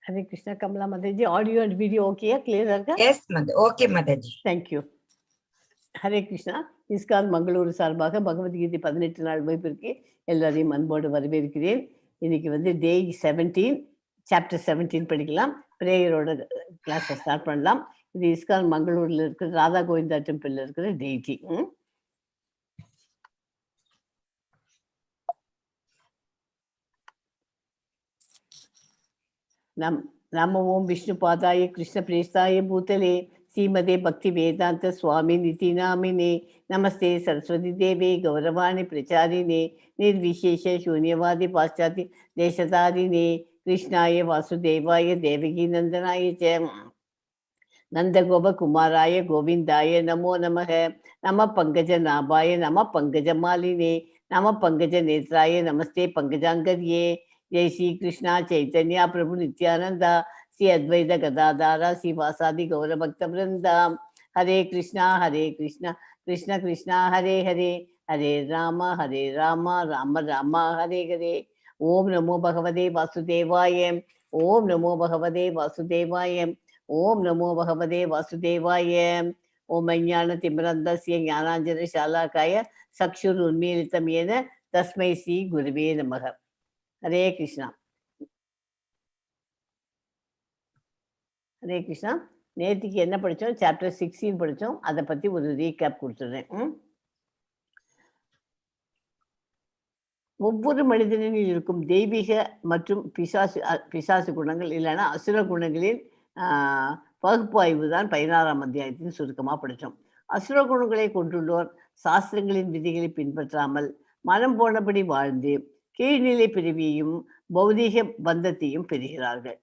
Hare Krishna, Kamala Mataji. Audio and video okay? Clear? Yes, Mataji. Okay, Mataji. Thank you. Hare Krishna. Iskcon Mangaluru சார்பாக பகவத்கீதை 18 நாள் வகுப்பிற்கு எல்லாரையும் அன்போடு வரவேற்கிறேன். இன்னைக்கு வந்து Day 17, Chapter 17 படிக்கலாம். பிரேயரோட கிளாஸை ஸ்டார்ட் பண்ணலாம். இது இஸ்கான் மங்களூரில் இருக்கிற ராதா கோவிந்தா டெம்பிளில் இருக்கிற டெய்டி. நம ஓம் விஷ்ணு பாதாய கிருஷ்ண பிரேஸ்தாய பூதலே ஸ்ரீமதே பக்தி வேதாந்த சுவாமி நிதி நாமினே நமஸ்தே சரஸ்வதி தேவே கௌரவாணி பிரச்சாரினே நிர்விசேஷ சூன்யவாதி பாশ্চাத்ய தேசதாரினே கிருஷ்ணாய வாசுதேவாய தேவகி நந்தனாய ச நந்தகோபகுமாராய கோவிந்தாய நமோ நமக நம பங்கஜ நாபாய நம பங்கஜ மாலினே நம பங்கஜ நேத்ராய நமஸ்தே பங்கஜாங்கரியே. जय श्री कृष्णा चैतन्य प्रभु नित्यानंदा श्री अद्वैत गदाधारा श्री वासादि गौर भक्त वृंदा. हरे कृष्णा कृष्ण कृष्ण हरे हरे हरे राम राम राम हरे हरे. ओम नमो भगवते वासुदेवाय. ओम नमो भगवते वासुदेवाय. ओम नमो भगवते वासुदेवाय. ओम अज्ञान तिमिरन्धस्य ज्ञानाञ्जन शालाकाय चक्षुरुन्मीलितं येन तस्मै श्री गुरुवे नमः. हरे कृष्णा. हरे कृष्णा. நேற்றுக்கு என்ன படித்தோம்? சாப்டர் 16 படித்தோம். அதை பற்றி ஒரு ரீகேப் கொடுத்துட்றேன். ஒவ்வொரு மனிதனில் இருக்கும் தெய்வீக மற்றும் பிசாசு குணங்கள் இல்லைன்னா அசுர குணங்களின் பகுப்பாய்வு தான் 16ஆம் அத்தியாயத்தின் சுருக்கமாக படித்தோம். அசுர குணங்களை கொண்டுள்ளோர் சாஸ்திரங்களின் விதிகளை பின்பற்றாமல் மனம் போனபடி வாழ்ந்து கீழ்நிலை பிரிவியையும் பௌதீக பந்தத்தையும் பெறுகிறார்கள்.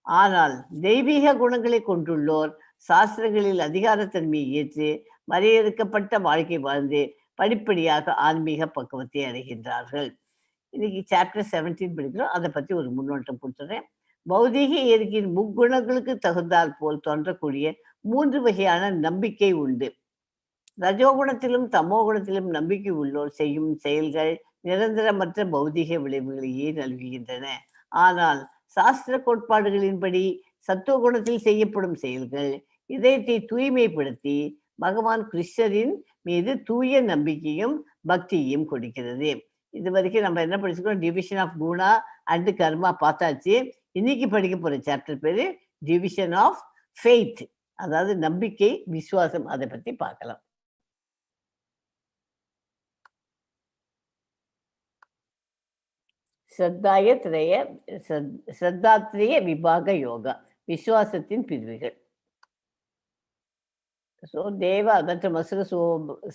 ஆனால் தெய்வீக குணங்களை கொண்டுள்ளோர் சாஸ்திரங்களில் அதிகாரத்தன்மையை ஏற்று வரையறுக்கப்பட்ட வாழ்க்கை வாழ்ந்து படிப்படியாக ஆன்மீக பக்குவத்தை அடைகின்றார்கள். இன்னைக்கு சாப்டர் 17 படிக்கிறோம். அதை பற்றி ஒரு முன்னோட்டம் கொடுத்துறேன். பௌதீக இயற்கையின் முக்குணங்களுக்கு தகுந்தால் போல் தோன்றக்கூடிய 3 வகையான நம்பிக்கை உண்டு. ரஜோகுணத்திலும் தமோகுணத்திலும் நம்பிக்கை உள்ளோர் செய்யும் செயல்கள் நிரந்தரமற்ற பௌதிக விளைவுகளையே நல்குகின்றன. ஆனால் சாஸ்திர கோட்பாடுகளின்படி சத்துவகுணத்தில் செய்யப்படும் செயல்கள் இதயத்தை தூய்மைப்படுத்தி பகவான் கிருஷ்ணரின் மீது தூய நம்பிக்கையும் பக்தியையும் கொடுக்கிறது. இது வரைக்கும் நம்ம என்ன படிச்சுக்கோம்? டிவிஷன் ஆஃப் குணா அண்ட் கர்மா பார்த்தாச்சு. இன்னைக்கு படிக்க போற சாப்டர் பேரு டிவிஷன் ஆஃப் ஃபெய்த், அதாவது நம்பிக்கை விசுவாசம். அதை பத்தி பார்க்கலாம். ஸ்ரத்தாத்ரய விபாக யோகா, விசுவாசத்தின் பிரிவுகள். ஸோ தேவ மற்றும் அசுர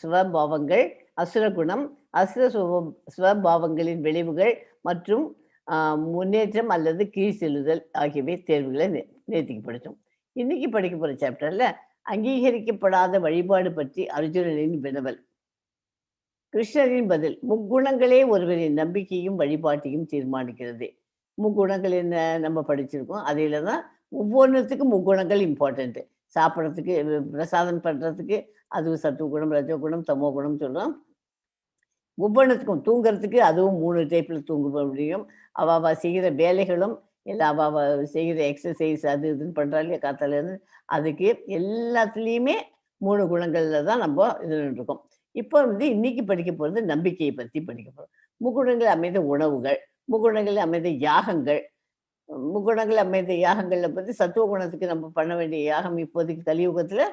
சுவபாவங்கள், அசுர குணம், அசுர சுவபாவங்களின் விளைவுகள் மற்றும் முன்னேற்றம் அல்லது கீழ் செல்லுதல் ஆகியவை தேர்வுகளை நேர்த்திக்கு படித்தோம். இன்னைக்கு படிக்க போற சாப்டர்ல அங்கீகரிக்கப்படாத வழிபாடு பற்றி அர்ஜுனனின் வினவல். கிருஷ்ணரின் பதில். முக்குணங்களே ஒருவரின் நம்பிக்கையும் வழிபாட்டையும் தீர்மானிக்கிறது. முக்குணங்கள் என்ன நம்ம படிச்சிருக்கோம். அதில் தான் ஒவ்வொன்றுத்துக்கும் முக்குணங்கள் இம்பார்ட்டன்ட்டு. சாப்பிட்றதுக்கு, பிரசாதம் பண்ணுறதுக்கு அதுவும் சத்துவகுணம், ரஜோகுணம், தமோ குணம் சொல்கிறோம். ஒவ்வொன்றுத்துக்கும் தூங்குறதுக்கு அதுவும் 3 டைப்பில் தூங்க முடியும். அவள் செய்கிற வேலைகளும் எல்லா அவள் செய்கிற எக்ஸசைஸ் அது இதுன்னு பண்ணுறாங்க காத்தாலேருந்து, அதுக்கு எல்லாத்துலேயுமே 3 குணங்களில் தான் நம்ம இதில் இருக்கோம். இப்போ வந்து இன்னைக்கு படிக்க போகிறது நம்பிக்கையை பற்றி படிக்க போகிறோம். முக்குணங்கள் அமைந்த உணவுகள், முக்குணங்கள் அமைந்த யாகங்கள். முக்குணங்கள் அமைந்த யாகங்களில் பற்றி சத்துவ குணத்துக்கு நம்ம பண்ண வேண்டிய யாகம் இப்போதைக்கு கலியுகத்தில்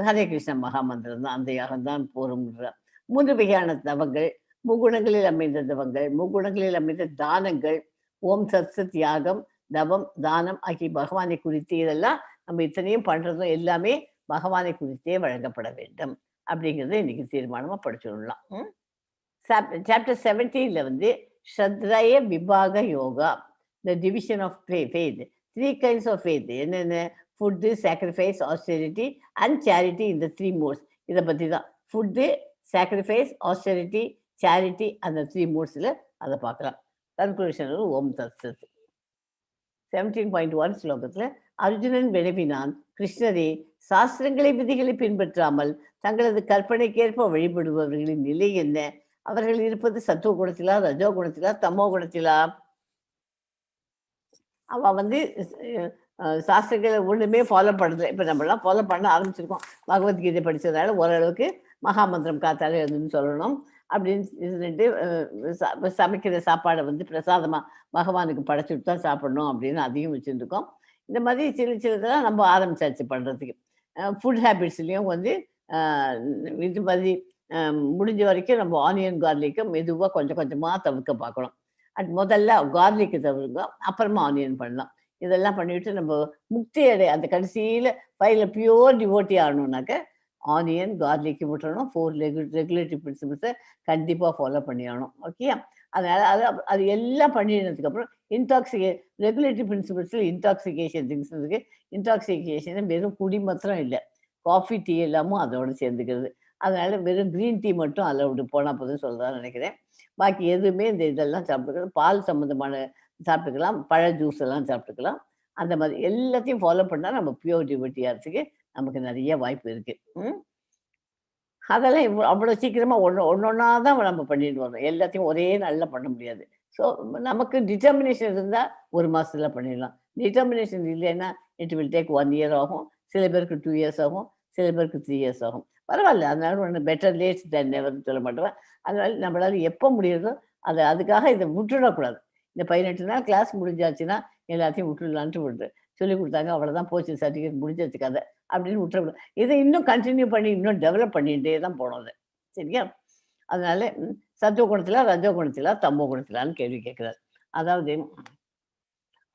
ஹரே கிருஷ்ண மகாமந்திரம் தான். அந்த யாகம் தான் போகிறோம்ன்ற 3 வகையான தவங்கள், முக்குணங்களில் அமைந்த தவங்கள், முக்குணங்களில் அமைந்த தானங்கள். ஓம் சத் யாகம், தவம், தானம் ஆகிய பகவானை குறித்து இதெல்லாம் நம்ம இத்தனையும் பண்ணுறதும் எல்லாமே பகவானை குறித்தே வழங்கப்பட வேண்டும் அப்படிங்கிறத இன்னைக்கு தீர்மானமாக படிச்சுடலாம். சாப்டர் 17ல வந்து Shraddhatraya Vibhaga Yoga, the division of faith, 3 kinds of faith. என்னென்ன? Food, sacrifice, austerity and charity. இந்த 3 மோட்ஸ் இதை பற்றி தான். ஃபுட்டு, சாக்ரிஃபைஸ், ஆஸ்டெரிட்டி, சேரிட்டி, அந்த 3 மோட்ஸில் அதை பார்க்கலாம். கன்க்ளூஷன் ஓம் தத் சத். 17.1 ஸ்லோகத்தில் அர்ஜுனன் வினவினான், கிருஷ்ணரே, சாஸ்திரங்களை விதிகளை பின்பற்றாமல் தங்களது கற்பனைக்கேற்ப வழிபடுபவர்களின் நிலை என்ன? அவர்கள் இருப்பது சத்துவ குணத்திலா, ரஜோ குணத்திலா, தமோ குணத்திலா? அவள் வந்து சாஸ்திரங்களை ஒன்றுமே ஃபாலோ பண்ணுறது. இப்போ நம்மளாம் ஃபாலோ பண்ண ஆரம்பிச்சிருக்கோம். பகவத்கீதை படித்ததால ஓரளவுக்கு மகாமந்திரம் காத்தால எழுதுன்னு சொல்லணும் அப்படின்னு சொல்லிட்டு சமைக்கிற சாப்பாடை வந்து பிரசாதமாக பகவானுக்கு படைச்சிட்டு தான் சாப்பிடணும் அப்படின்னு அதையும் வச்சுருக்கோம். இந்த மாதிரி சின்னதெல்லாம் நம்ம ஆரம்பிச்சாச்சு பண்ணுறதுக்கு. ஃபுட் ஹேபிட்ஸ்லேயும் வந்து இது மாதிரி முடிஞ்ச வரைக்கும் நம்ம ஆனியன் கார்லிக்கை மெதுவாக கொஞ்சம் கொஞ்சமாக தவிர்க்க பார்க்கணும். முதல்ல கார்லிக்கு தவிர்க்க, அப்புறமா ஆனியன் பண்ணலாம். இதெல்லாம் பண்ணிவிட்டு நம்ம முக்தி அந்த கடைசியில் ஃபைலில் பியூர் டிவோட்டி ஆகணுன்னாக்க ஆனியன் கார்லிக்கு விட்டுறணும். 4 ரெகுலேட்டரி பிரின்சிபிள்ஸை கண்டிப்பாக ஃபாலோ பண்ணிடணும். ஓகே, அதனால் அது எல்லாம் பண்ணினதுக்கப்புறம் ரெகுலேட்டரி பிரின்சிபிள்ஸில் இன்டாக்சிகேஷன் திங்ஸ் இருக்குது. இன்டாக்சிகேஷன் வெறும் குடி மாத்திரம் இல்லை, காஃபி டீ எல்லாமும் அதோடு சேர்ந்துக்கிறது. அதனால் வெறும் க்ரீன் டீ மட்டும் அலவுடு போனால் போதும் சொல்கிறதான்னு நினைக்கிறேன். பாக்கி எதுவுமே இந்த இதெல்லாம் சாப்பிட்டுக்கலாம். பால் சம்மந்தமான சாப்பிட்டுக்கலாம், பழ ஜூஸ் எல்லாம் சாப்பிட்டுக்கலாம். அந்த மாதிரி எல்லாத்தையும் ஃபாலோ பண்ணால் நம்ம பியூர் டிவோட்டி ஆகிறதுக்கு நமக்கு நிறைய வாய்ப்பு இருக்குது. அதெல்லாம் அவ்வளோ சீக்கிரமாக ஒன்றா தான் நம்ம பண்ணிட்டு வரோம். எல்லாத்தையும் ஒரே நாளில் பண்ண முடியாது. ஸோ நமக்கு டிட்டர்மினேஷன் இருந்தால் 1 மாதத்தில் பண்ணிடலாம். டிட்டர்மினேஷன் இல்லைன்னா இட் வில் டேக் 1 இயர் ஆகும். சில பேருக்கு 2 இயர்ஸ் ஆகும், சில பேருக்கு 3 இயர்ஸ் ஆகும். பரவாயில்ல, அதனால ஒன்று பெட்டர் லேட் தென் நெவர்னு சொல்ல மாட்டேன். அதனால நம்மளால எப்போ முடியுதோ அதுக்காக இதை விட்டுடக்கூடாது. இந்த 18 நாள் கிளாஸ் முடிஞ்சாச்சுன்னா எல்லாத்தையும் விட்டுடலான்ட்டு விட்டு சொல்லி கொடுத்தாங்க, அவ்வளோதான் போச்சு, சர்டிஃபிகேட் முடிஞ்சாச்சு கதை அப்படின்னு விட்டுறக்கூடாது. இதை இன்னும் கண்டினியூ பண்ணி இன்னும் டெவலப் பண்ணிகிட்டே தான் போனோம் அது. சரியா? அதனால சத்துவ குணத்திலா, ரஜோ குணத்திலா, தமோ குணத்திலான்னு கேள்வி கேட்குறாரு. அதாவது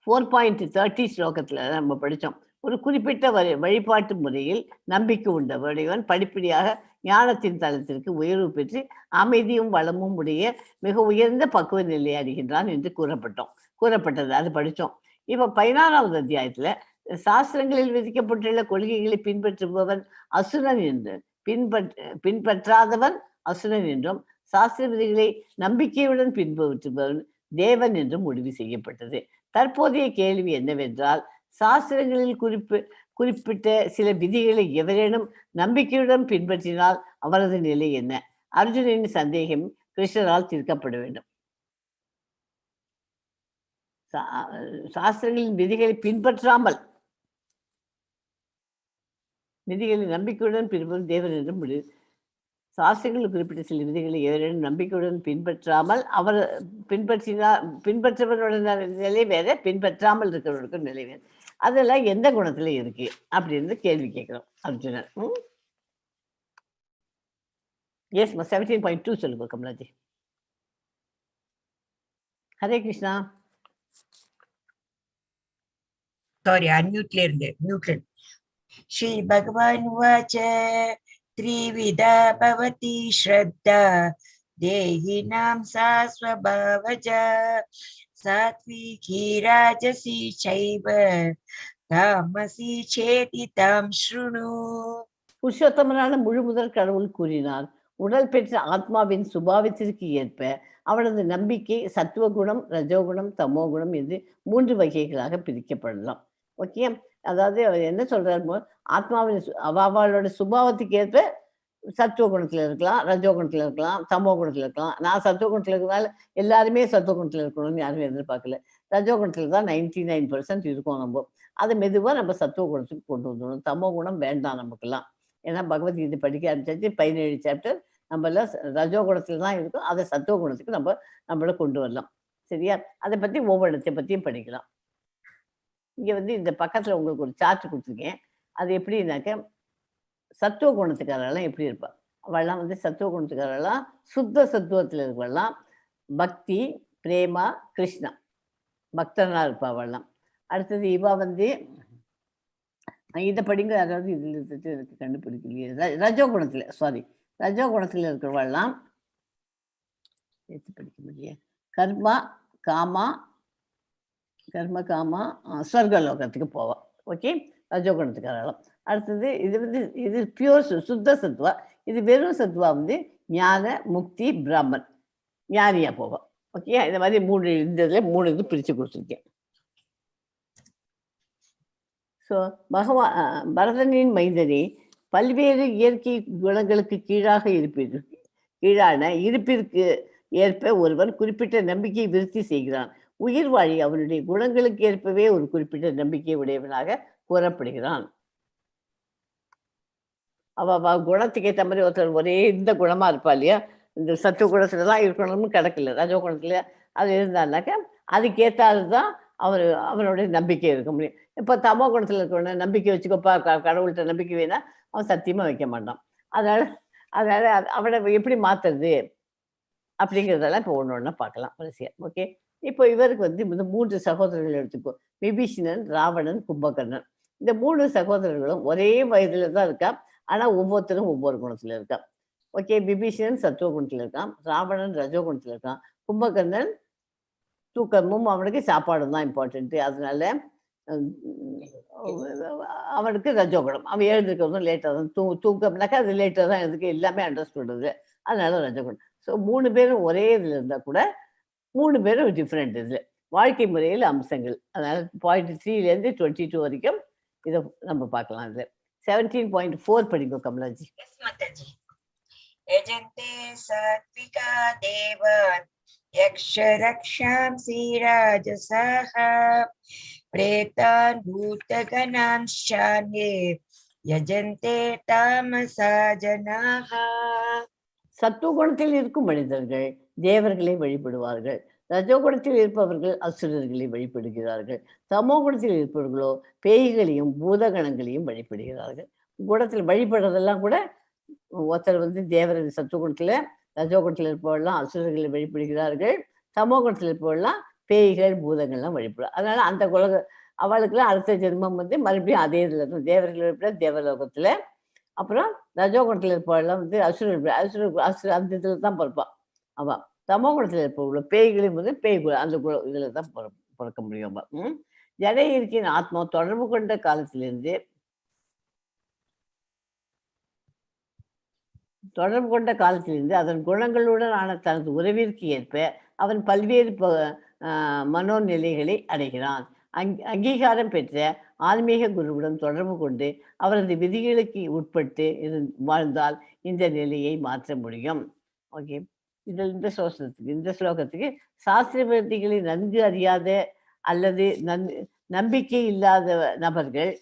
4.30 ஸ்லோகத்தில் நம்ம படித்தோம். ஒரு குறிப்பிட்ட வழிபாட்டு முறையில் நம்பிக்கை உண்டவன் படிப்படியாக ஞானத்தின் தளத்திற்கு உயர்வு பெற்று அமைதியும் வளமும் உடைய மிக உயர்ந்த பக்குவ நிலையை அடைகின்றான் என்று கூறப்பட்டது. அது படித்தோம். இப்போ 16வது அத்தியாயத்தில் சாஸ்திரங்களில் விதிக்கப்பட்டுள்ள கொள்கைகளை பின்பற்றுபவன் அசுரன் என்று பின்பற்றாதவன் அசுரன் என்றும், சாஸ்திர விதிகளை நம்பிக்கையுடன் பின்பற்றுபவன் தேவன் என்றும் முடிவு செய்யப்பட்டது. தற்போதைய கேள்வி என்னவென்றால், சாஸ்திரங்களில் குறிப்பிட்ட சில விதிகளை எவரேனும் நம்பிக்கையுடன் பின்பற்றினால் அவரது நிலை என்ன? அர்ஜுனனின் சந்தேகம் கிருஷ்ணரால் தீர்க்கப்பட வேண்டும். சாஸ்திரங்களின் விதிகளை பின்பற்றாமல் விதிகளை நம்பிக்கையுடன் பின்பற்றும் தேவன் என்றும் முடிவு. சாஸ்திரங்களில் குறிப்பிட்ட சில விதிகளை எவரேனும் நம்பிக்கையுடன் பின்பற்றாமல் அவர் பின்பற்றவனோட நிலை வேற, பின்பற்றாமல் இருக்கிறவர்களுக்கு நிலை வேறு. அதெல்லாம் எந்த குணத்துல இருக்கு அப்படின்னு கேள்வி கேட்கிறோம் அர்ஜுனன். எஸ் 17.2 சொல்லுங்க கமலாஜி. ஹரே கிருஷ்ணா. சாரி, அன்மியூட்ல இருந்து மியூட்ல. ஸ்ரீ பகவான் வாச்ச த்ரிவிதா பவதி ஸ்ரத்தா தேஹினாம் சா ஸ்வபாவஜா சாத்விகி ராஜசி சைவ தாமசி சேதி தாம் ஸ்ருணு. புருஷோத்தமனான முழு முதல் கடவுள் கூறினார், உடல் பெற்ற ஆத்மாவின் சுபாவத்திற்கு ஏற்ப அவனது நம்பிக்கை சத்துவகுணம், ரஜோகுணம், தமோகுணம் என்று 3 வகைகளாக பிரிக்கப்படலாம். ஓகே, அதாவது அவர் என்ன சொல்றாரு, ஆத்மாவின் அவளோட சுபாவத்துக்கு ஏற்ப சத்துவ குணத்துல இருக்கலாம், ரஜோ குணத்துல இருக்கலாம், தமோ குணத்துல இருக்கலாம். நான் சத்துவ குணத்துல இருக்கிறதால எல்லாருமே சத்துவ குணத்துல இருக்கணும்னு யாரும் எதிர்பார்க்கல. ரஜோ குணத்துல தான் 99% இருக்கும். நம்ம அதை மெதுவாக நம்ம சத்துவ குணத்துக்கு கொண்டு வந்துடணும். தமோ குணம் வேண்டாம் நமக்குலாம். ஏன்னா பகவத்கீதை படிக்க ஆரம்பிச்சாச்சு, 17 சாப்டர் நம்மள ரஜோ குணத்துல தான் இருக்கும். அதை சத்துவ குணத்துக்கு நம்மள கொண்டு வரலாம். சரியா? அதை பத்தி ஒவ்வொருத்தை பத்தியும் படிக்கலாம். இங்க வந்து இந்த பக்கத்துல உங்களுக்கு ஒரு சார்ட் கொடுத்துருக்கேன். அது எப்படின்னாக்க, சத்துவ குணத்துக்காரெல்லாம் எப்படி இருப்பா? அவள்லாம் வந்து சத்துவ குணத்துக்காரெல்லாம் சுத்த சத்துவத்தில் இருப்பெல்லாம் பக்தி, பிரேமா, கிருஷ்ணா பக்தனா இருப்பா அவள்லாம். அடுத்தது இவா வந்து இதை படிங்க, அதாவது இதுல இருந்துட்டு எனக்கு கண்டுபிடிக்கலையே. ரஜோ குணத்துல, சாரி, ரஜோ குணத்துல இருக்கிறவள்லாம் படிக்க முடியும். கர்மா காமா ஸ்வர்கலோகத்துக்கு போவா. ஓகே, ரஜோகுணத்துக்காரலாம். அடுத்தது இது பியூர் சுத்த சத்துவா. இது வெறும் சத்துவா வந்து ஞான, முக்தி, பிராமன், ஞானியா போவா. ஓகே, இந்த மாதிரி 3 இது பிரிச்சு கொடுத்துருக்கேன். ஸோ பரதனின் மைந்தனே, பல்வேறு இயற்கை குணங்களுக்கு கீழான இருப்பிற்கு ஏற்ப ஒருவன் குறிப்பிட்ட நம்பிக்கை விருத்தி செய்கிறான். உயிர் வாழி அவனுடைய குணங்களுக்கு ஏற்பவே ஒரு குறிப்பிட்ட நம்பிக்கை உடையவனாக கூறப்படுகிறான். அவ குணத்துக்கு ஏற்ற மாதிரி ஒருத்தர் ஒரே இந்த குணமா இருப்பா இல்லையா, இந்த சத்துவ குணத்துல தான் இருக்கணும்னு கிடக்கல, ரஜோ குணத்துல அது இருந்தாருனாக்க அதுக்கேற்றாது தான் அவனுடைய நம்பிக்கை இருக்க முடியும். இப்போ தமோ குணத்துல இருக்கவன நம்பிக்கை வச்சுக்கோப்பா, கடவுள்கிட்ட நம்பிக்கை வேணா அவன் சத்தியமா வைக்க மாட்டான். அதனால அதனால அவனை எப்படி மாத்துறது அப்படிங்கிறதெல்லாம் இப்போ ஒன்று ஒன்றா பார்க்கலாம் வரிசையா. ஓகே, இப்போ இவருக்கு வந்து இந்த 3 சகோதரர்கள் எடுத்துக்கோ. விபீஷணன், ராவணன், கும்பகர்ணன். இந்த 3 சகோதரர்களும் ஒரே வயதுல தான் இருக்கா. ஆனா ஒவ்வொருத்தரும் ஒவ்வொரு குணத்துல இருக்கா. ஓகே, விபீஷணன் சத்துவ குணத்துல இருக்கான், ராவணன் ரஜோ குணத்துல இருக்கான், கும்பகர்ணன் தூக்கமும் அவனுக்கு சாப்பாடும் தான் இம்பார்ட்டன்ட். அதனால அவனுக்கு ரஜோகுணம். அவன் எழுந்திருக்கிறதும் லேட்டாக தான், தூக்கம்னாக்கா அது லேட்டாக தான் எழுதுக்கு எல்லாமே அண்டர்ஸ்டுடுது. அதனால ரஜோகுணம். ஸோ 3 பேரும் ஒரே இதில் இருந்தால் கூட 3 பேரும் டிஃப்ரெண்ட் இதில் வாழ்க்கை முறையில் அம்சங்கள். அதனால பாயிண்ட் 3லேருந்து 22 வரைக்கும் இதை நம்ம பார்க்கலாம். இதில் 17.4 படிக்கும் கமலாஜி. यजन्ते सात्विका देवान् यक्षरक्षांसि राजसाः प्रेतान् भूतगणांश्चान्ये यजन्ते तामसा जनाः. சத்துவகுணத்தில் இருக்கும் மனிதர்கள் தேவர்களை வழிபடுவார்கள். ரஜோகுணத்தில் இருப்பவர்கள் அசுரர்களை வழிபடுகிறார்கள். தமோ குணத்தில் இருப்பவர்களோ பேய்களையும் பூதகணங்களையும் வழிபடுகிறார்கள். குணத்தில் வழிபடுறதெல்லாம் கூட ஒருத்தர் வந்து தேவர் சத்துவகுணத்துல, ரஜோகுணத்தில் இருப்பவர்கள்லாம் அசுரர்களை வழிபடுகிறார்கள். தமோ குணத்தில் இருப்பவர்கள்லாம் பேய்கள் பூதங்கள்லாம் வழிபடுவார். அதனால அந்த அவளுக்குலாம் அடுத்த ஜென்மம் வந்து மறுபடியும் அதே இதில் இருக்கும். தேவர்கள் வழிபட தேவலோகத்துல, அப்புறம் ரஜோகுணத்தில் இருப்பவெல்லாம் வந்து அசுர அந்த இதில் தான் பிறப்பான் அவன். தமோ குணத்தில் இருப்பவங்கள பேய்களையும் வந்து பேய் அந்த இதில் தான் பிறக்க முடியும் அவன். ஜட இருக்கின் ஆத்மா தொடர்பு கொண்ட காலத்திலிருந்து அதன் குணங்களுடன் ஆன தனது உறவிற்கு ஏற்ப அவன் பல்வேறு மனோநிலைகளை அடைகிறான். அங்கீகாரம் பெற்ற ஆன்மீக குருவுடன் தொடர்பு கொண்டு அவரது விதிகளுக்கு உட்பட்டு வாழ்ந்தால் இந்த நிலையை மாற்ற முடியும். ஓகே, இதில் இந்த ஸ்லோகத்துக்கு சாஸ்திர விதிகளை நன்கு அறியாத அல்லது நம்பிக்கை இல்லாத நபர்கள்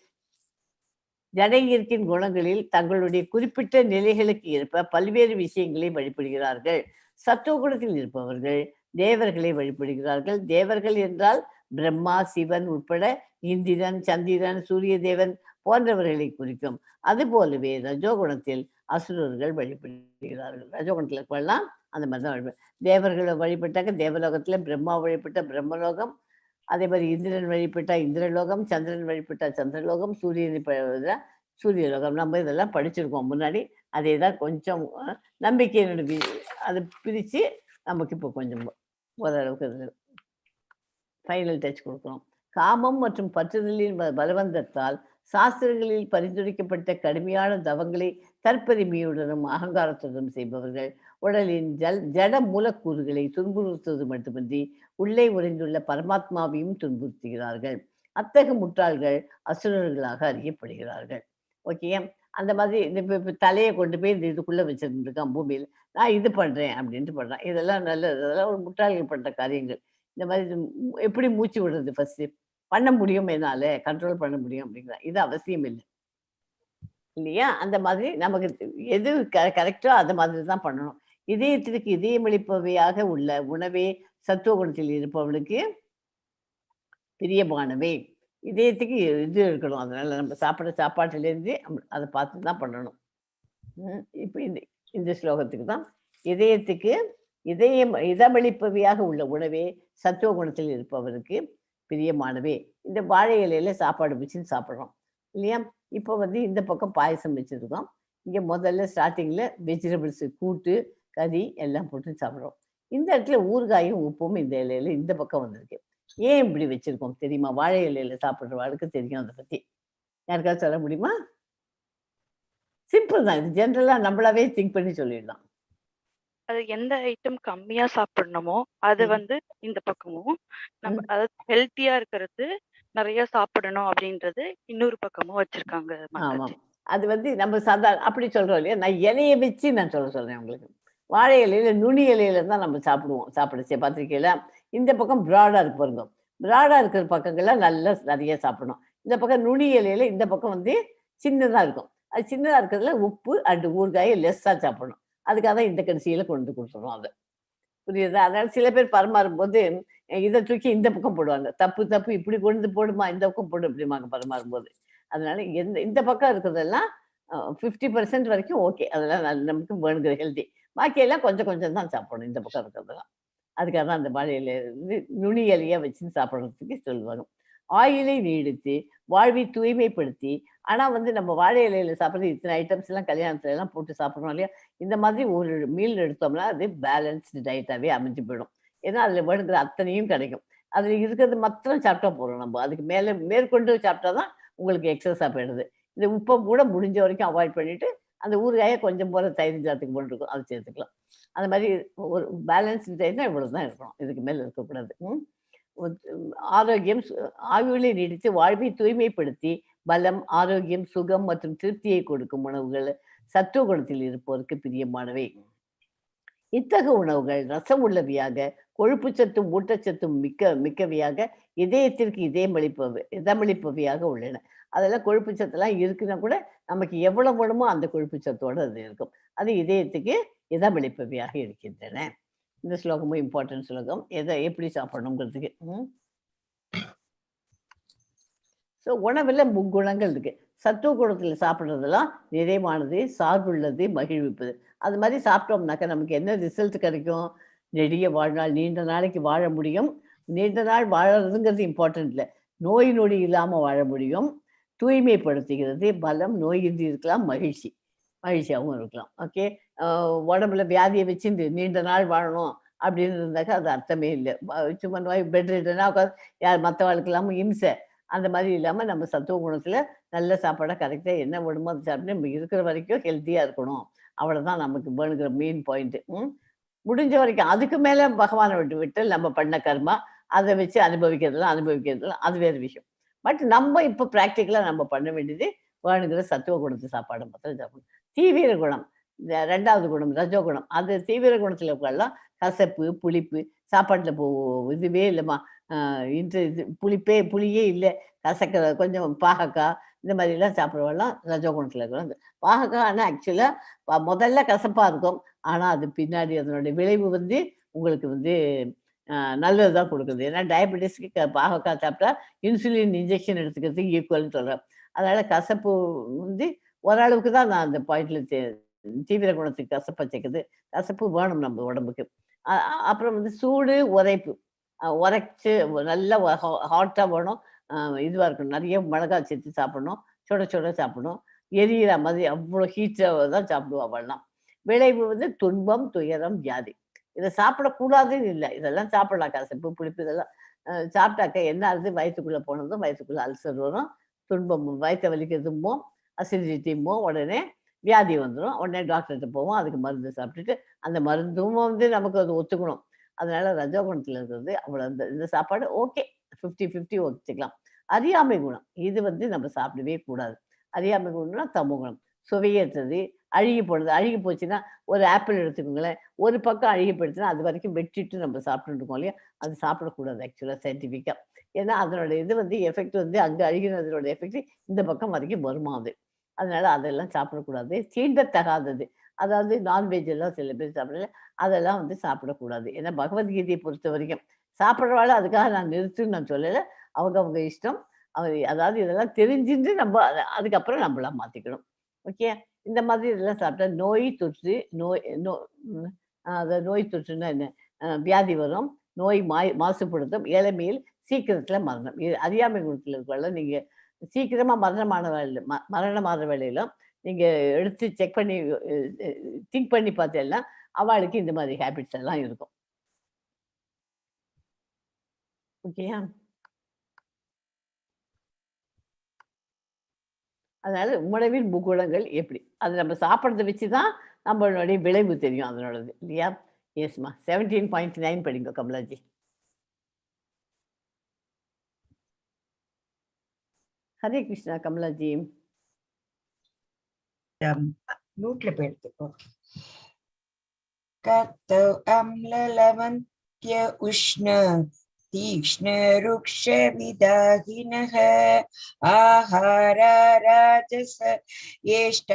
ஜடையிற்கின் குணங்களில் தங்களுடைய குறிப்பிட்ட நிலைகளுக்கு ஏற்ப பல்வேறு விஷயங்களை வழிபடுகிறார்கள். சத்துவ குணத்தில் இருப்பவர்கள் தேவர்களை வழிபடுகிறார்கள். தேவர்கள் என்றால் பிரம்மா, சிவன் உட்பட இந்திரன், சந்திரன், சூரிய தேவன் போன்றவர்களை குறிக்கும். அதுபோலவே ரஜோகுணத்தில் அசுரர்கள் வழிபடுகிறார்கள். ரஜோகுணத்தில் இருப்பெல்லாம் அந்த மாதிரி தான் வழிபடு. தேவர்களை வழிபட்டாக்க தேவலோகத்துல பிரம்மா வழிபட்ட பிரம்மலோகம், அதே மாதிரி இந்திரன் வழிபட்டா இந்திரலோகம், சந்திரன் வழிபட்டா சந்திரலோகம், சூரியலோகம். நம்ம இதெல்லாம் படிச்சிருக்கோம் முன்னாடி. அதே தான் கொஞ்சம் நம்பிக்கையினுடைய அதை பிரித்து நமக்கு இப்போ கொஞ்சம் ஓரளவுக்கு இதில் ஃபைனல் டச் கொடுக்கணும். காமம் மற்றும் பற்றுதலின் பலவந்தத்தால் சாஸ்திரங்களில் பரிந்துரைக்கப்பட்ட கடுமையான தவங்களை தற்பெருமையுடனும் அகங்காரத்துடனும் செய்பவர்கள் உடலின் ஜட மூலக்கூறுகளை துன்புறுத்துவது மட்டுமின்றி உள்ளே உறைந்துள்ள பரமாத்மாவையும் துன்புறுத்துகிறார்கள். அத்தகைய முட்டாள்கள் அசுரர்களாக அறியப்படுகிறார்கள். ஓகே, அந்த மாதிரி இப்போ தலையை கொண்டு போய் இந்த இதுக்குள்ளே வச்சிருந்துருக்கான் பூமியில், நான் இது பண்ணுறேன் அப்படின்ட்டு பண்ணுறான். இதெல்லாம் நல்லது, அதெல்லாம் ஒரு முட்டாள்கள் பண்ணுற காரியங்கள். இந்த மாதிரி எப்படி மூச்சு விடுறது ஃபர்ஸ்ட் பண்ண முடியும், என்னால கண்ட்ரோல் பண்ண முடியும் அப்படிங்கிற இது அவசியம் இல்லை இல்லையா? அந்த மாதிரி நமக்கு எது கரெக்டோ அந்த மாதிரி தான் பண்ணணும். இதயத்திற்கு இதயமளிப்பவையாக உள்ள உணவே சத்துவ குணத்தில் இருப்பவனுக்கு பிரியமானவை. இதயத்துக்கு இது இருக்கணும். அதனால நம்ம சாப்பிட்ற சாப்பாட்டிலேருந்து அதை பார்த்து தான் பண்ணணும். இப்போ இந்த ஸ்லோகத்துக்கு தான் இதயத்துக்கு இதமளிப்பவையாக உள்ள உணவே சத்துவ குணத்தில் இருப்பவருக்கு பிரியமானவே. இந்த வாழை இலையில சாப்பாடு வச்சுன்னு சாப்பிட்றோம் இல்லையா? இப்போ வந்து இந்த பக்கம் பாயசம் வச்சுருக்கோம். இங்கே முதல்ல ஸ்டார்டிங்கில் வெஜிடபிள்ஸு கூட்டு கறி எல்லாம் போட்டு சாப்பிட்றோம். இந்த இடத்துல ஊறுகாயும் உப்பும் இந்த இலையில இந்த பக்கம் வந்திருக்கு. ஏன் இப்படி வச்சிருக்கோம் தெரியுமா? வாழை இலையில சாப்பிட்றவாளுக்கு தெரியும் அதை பற்றி. யாருக்காவது சொல்ல முடியுமா? சிம்பிள் தான், இது ஜென்ரலாக நம்மளாவே திங்க் பண்ணி சொல்லிடலாம். அது எந்த ஐட்டம் கம்மியா சாப்பிடணுமோ அது வந்து இந்த பக்கமும், நம்ம அதாவது ஹெல்த்தியா இருக்கிறது நிறைய சாப்பிடணும் அப்படின்றது இன்னொரு பக்கமும் வச்சிருக்காங்க. ஆமாம், அது வந்து நம்ம சாதாரண அப்படி சொல்றோம் இல்லையா? நான் இலையை வச்சு நான் சொல்றேன் உங்களுக்கு. வாழை இலையில நுனி இலையில தான் நம்ம சாப்பிடுவோம். சாப்பிடுச்சு பார்த்துருக்கீங்களா? இந்த பக்கம் ப்ராடா இருக்கு பாருங்க. ப்ராடா இருக்கிற பக்கங்கள்லாம் நல்லா நிறைய சாப்பிடணும். இந்த பக்கம் நுனி இலையில இந்த பக்கம் வந்து சின்னதா இருக்கும். அது சின்னதா இருக்கிறதுல உப்பு அண்ட் ஊறுகாயை லெஸ்ஸா சாப்பிடணும். அதுக்காக தான் இந்த கடைசியில கொண்டு கொடுத்துருவோம் அதை. புரியுதா? அதனால சில பேர் பரிமாறும்போது இதை தூக்கி இந்த பக்கம் போடுவாங்க. தப்பு தப்பு இப்படி கொண்டு போடுமா, இந்த பக்கம் போடு அப்படிம்பாங்க பரிமாறும்போது. அதனால இந்த பக்கம் இருக்கிறதெல்லாம் 50% வரைக்கும் ஓகே. அதெல்லாம் நமக்கு வேணுங்கிற ஹெல்தி. பாக்கி எல்லாம் கொஞ்சம் கொஞ்சம் தான் சாப்பிடணும் இந்த பக்கம் இருக்கிறதெல்லாம். அதுக்காக தான் அந்த வாழை இலைய வந்து நுனி இலையா வச்சு சாப்பிடுறதுக்கு சொல்லுவாங்க. ஆயிலை நீடித்து, வாழ்வை தூய்மைப்படுத்தி, ஆனா வந்து நம்ம வாழை இலையில சாப்பிடுறது இத்தனை ஐட்டம்ஸ் எல்லாம் கல்யாணத்துல எல்லாம் போட்டு சாப்பிடுறோம் இல்லையா? இந்த மாதிரி ஒரு மீல் எடுத்தோம்னா அது பேலன்ஸ்டு டயட்டாவே அமைஞ்சு போயிடும். ஏன்னா அதுல வேணுங்கிற அத்தனையும் கிடைக்கும். அதுல இருக்கிறது மாத்திரம் சாப்பிட்டா போதும் நம்ம. அதுக்கு மேல மேற்கொண்டு சாப்பிட்டா தான் உங்களுக்கு எக்ஸஸா போயிடுது. இந்த உப்பை கூட முடிஞ்ச வரைக்கும் அவாய்ட் பண்ணிட்டு, அந்த ஊறுகாய கொஞ்சம் போல தயிர் சாதத்துக்கு போட்டுருக்கும். அது சேர்த்துக்கலாம். அந்த மாதிரி ஒரு பேலன்ஸ்டு டயட்னா இவ்வளவுதான் இருக்கணும். இதுக்கு மேல இருக்கக்கூடாது. ஆரோக்கியம் ஆயுளை நீடித்து வாழ்வை தூய்மைப்படுத்தி பலம், ஆரோக்கியம், சுகம் மற்றும் திருப்தியை கொடுக்கும் உணவுகள் சத்துவ குணத்தில் இருப்போருக்கு பிரியமானவை. இத்தகு உணவுகள் ரசம் உள்ளவையாக, கொழுப்பு சத்தும் ஊட்டச்சத்தும் மிக்கவையாக, இதயத்திற்கு இதமளிப்பவையாக உள்ளன. அதெல்லாம் கொழுப்பு சத்தெல்லாம் இருக்குன்னா கூட நமக்கு எவ்வளவு வேணுமோ அந்த கொழுப்பு சத்தோட அது இருக்கும். அது இதயத்துக்கு இதமளிப்பவையாக இருக்கின்றன. இந்த ஸ்லோகமும் இம்பார்ட்டன்ட் ஸ்லோகம். எதை எப்படி சாப்பிடணுங்கிறதுக்கு. ஸோ உணவில் முக்குணங்கள் இருக்கு. சத்துவ குணத்தில் சாப்பிட்றதெல்லாம் நிறைவானது, சார்புள்ளது, மகிழ்விப்பது. அது மாதிரி சாப்பிட்டோம்னாக்கா நமக்கு என்ன ரிசல்ட் கிடைக்கும்? நெடிய வாழ்நாள், நீண்ட நாளைக்கு வாழ முடியும். நீண்ட நாள் வாழறதுங்கிறது இம்பார்ட்டன்ட் இல்லை. நோய் நொடி இல்லாமல் வாழ முடியும். தூய்மைப்படுத்துகிறது, பலம், நோயின்றி இருக்கலாம், மகிழ்ச்சியாகவும் இருக்கலாம். ஓகே. உடம்புல வியாதியை வச்சு நீண்ட நாள் வாழணும் அப்படின்னு இருந்தாக்கா அது அர்த்தமே இல்லை. சும்மா நோய் பெட் ரிட்டனா உட்காந்து யார் மற்றவாளுக்கு இல்லாமல் இம்சை அந்த மாதிரி இல்லாமல் நம்ம சத்துவ குணத்தில் நல்ல சாப்பாடாக கரெக்டாக என்ன வேணுமோ அதை சாப்பிட்டு நம்ம இருக்கிற வரைக்கும் ஹெல்த்தியாக இருக்கணும். அவ்வளோதான் நமக்கு வேணுங்கிற மெயின் பாயிண்ட்டு. முடிஞ்ச வரைக்கும் அதுக்கு மேலே பகவானை விட்டு நம்ம பண்ண கர்மா அதை வச்சு அனுபவிக்கிறதுலாம் அது வேறு விஷயம். பட் நம்ம இப்போ ப்ராக்டிக்கலாக நம்ம பண்ண வேண்டியது வேணுங்கிற சத்துவ குணத்து சாப்பாடு மாத்திரம் சாப்பிடணும். தீவிர குணம், இந்த 2வது குணம் ரஜோ குணம். அது தீவிர குணத்தில் இருக்கலாம். கசப்பு, புளிப்பு சாப்பாட்டில் இதுவே இல்லைம்மா, இது புளியே இல்லை, கசக்கிற கொஞ்சம் பாகக்காய் இந்த மாதிரிலாம் சாப்பிடுவோம்லாம் ரஜோ குணத்தில் இருக்கிறோம். பாகக்காய் ஆனால் ஆக்சுவலாக முதல்ல கசப்பாக இருக்கும். ஆனால் அது பின்னாடி அதனுடைய விளைவு வந்து உங்களுக்கு வந்து நல்லது தான் கொடுக்குது. ஏன்னா டயபெட்டிஸ்க்கு பாகக்காய் சாப்பிட்டா இன்சுலின் இன்ஜெக்ஷன் எடுத்துக்கிறதுக்கு ஈக்குவல்னு சொல்கிறேன். அதனால கசப்பு வந்து ஓரளவுக்கு தான் நான் அந்த பாயிண்ட்ல தீவிர குணத்துக்கு கசப்பை சேர்க்குது. கசப்பு வேணும் நம்ம உடம்புக்கு. அப்புறம் வந்து சூடு, உரைப்பு. உரைச்சு நல்லா ஹாட்டாக வேணும். இதுவாக இருக்கணும். நிறைய மிளகாய் சேர்த்து சாப்பிடணும். சுட சாப்பிடணும். எரியிற மாதிரி அவ்வளோ ஹீட்டாக தான் சாப்பிடுவோம் அவள்லாம். விளைவு வந்து துன்பம், துயரம், வியாதி. இதை சாப்பிடக்கூடாதுன்னு இல்லை. இதெல்லாம் சாப்பிடலாம். கசப்பு, புளிப்பு இதெல்லாம் சாப்பிட்டாக்க என்ன ஆகுது? வயிற்றுக்குள்ளே போனதும் வயிற்றுக்குள்ளே அல்சர் வரும். துன்பம், வயிற்றை வலிக்கிறதுமோ அசிடிட்டிமோ உடனே வியாதி வந்துடும். உடனே டாக்டர்கிட்ட போவோம். அதுக்கு மருந்து சாப்பிட்டுட்டு அந்த மருந்தும் வந்து நமக்கு அது ஒத்துக்கணும். அதனால ரஜோ குணத்தில் இருக்கிறது அவ்வளோ இந்த சாப்பாடு ஓகே, 50-50 வச்சுக்கலாம். அறியாமை குணம் இது வந்து நம்ம சாப்பிடவே கூடாது. அறியாமை குணம்னா தமோ குணம். சுவையேற்றது, அழுகி போடுறது. அழுகி போச்சுன்னா ஒரு ஆப்பிள் எடுத்துக்கோங்களேன். ஒரு பக்கம் அழுகி போயிடுச்சுன்னா அது வரைக்கும் வெட்டிட்டு நம்ம சாப்பிட்டுட்டு இருக்கோம் இல்லையா? அது சாப்பிடக்கூடாது ஆக்சுவலாக சயின்டிஃபிக்காக. ஏன்னா அதனோட இது வந்து எஃபெக்ட் வந்து அங்கே அழுகினதோட எஃபெக்ட் இந்த பக்கம் வரைக்கும் வருமா அது. அதனால அதெல்லாம் சாப்பிடக்கூடாது. தீண்டத்தகாதது, அதாவது நான்வெஜ் எல்லாம் சில பேர் சாப்பிடல, அதெல்லாம் வந்து சாப்பிடக்கூடாது. ஏன்னா பகவத்கீதையை பொறுத்த வரைக்கும் சாப்பிட்றவாள் அதுக்காக நான் நிறுத்துன்னு நான் சொல்லலை. அவங்க இஷ்டம். அதாவது இதெல்லாம் தெரிஞ்சுட்டு நம்ம அதுக்கப்புறம் நம்மளா மாற்றிக்கணும். ஓகே. இந்த மாதிரி இதெல்லாம் சாப்பிட்டா நோய் தொற்று நோய் தொற்றுன்னா என்ன? வியாதி வரும், நோய் மாசுபடுத்தும், இளமையில் சீக்கிரத்தில் மரணம். இது அறியாமை குணத்தில் இருக்கல. நீங்கள் சீக்கிரமாக மரணமாகிற வேலையிலும் நீங்கள் எடுத்து செக் பண்ணி திங்க் பண்ணி பார்த்தேன்னா அவளுக்கு இந்த மாதிரி ஹேபிட்ஸ் எல்லாம் இருக்கும். ஓகேயா? அதனால உணவின் முக்குணங்கள் எப்படி? அது நம்ம சாப்பிட்றத வச்சு தான் நம்மளுடைய விளைவு தெரியும் அதனோடது இல்லையா? எஸ்மா. 17.9 படிங்க கமலாஜி. ஹரே கிருஷ்ணா கமலாஜி. நூட்ல போய் எடுத்துக்கோ. கத்தோ அம்லலவன் उष्ण तीक्ष्ण रुक्ष विदाहिनः आहार राजस येष्ट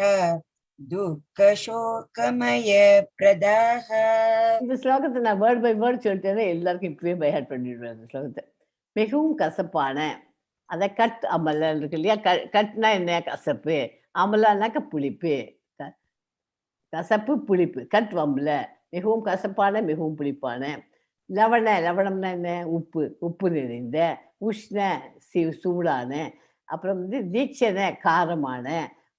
दुःख शोकमय प्रदाः. இந்த ஸ்லோகத்தை நான் வேர்ட் பை வேர்ட் சொல்லிட்டேன்னா எல்லாருக்கும் இப்பவே பை ஹார்ட் பண்ணிடுவேன். இந்த ஸ்லோகத்தை மிகவும் கசப்பான, அதை கட் அமலன் இருக்கு இல்லையா, கட்னா என்ன கசப்பு, அமலானாக்க புளிப்பு, கசப்பு புளிப்பு, கட் வம்பல, மிகவும் கசப்பான மிகவும் புளிப்பான, லவண லவணம்னா என்ன உப்பு, உப்பு நிறைந்த, உஷ்ண சூடான, அப்புறம் வந்து தீட்சண காரமான,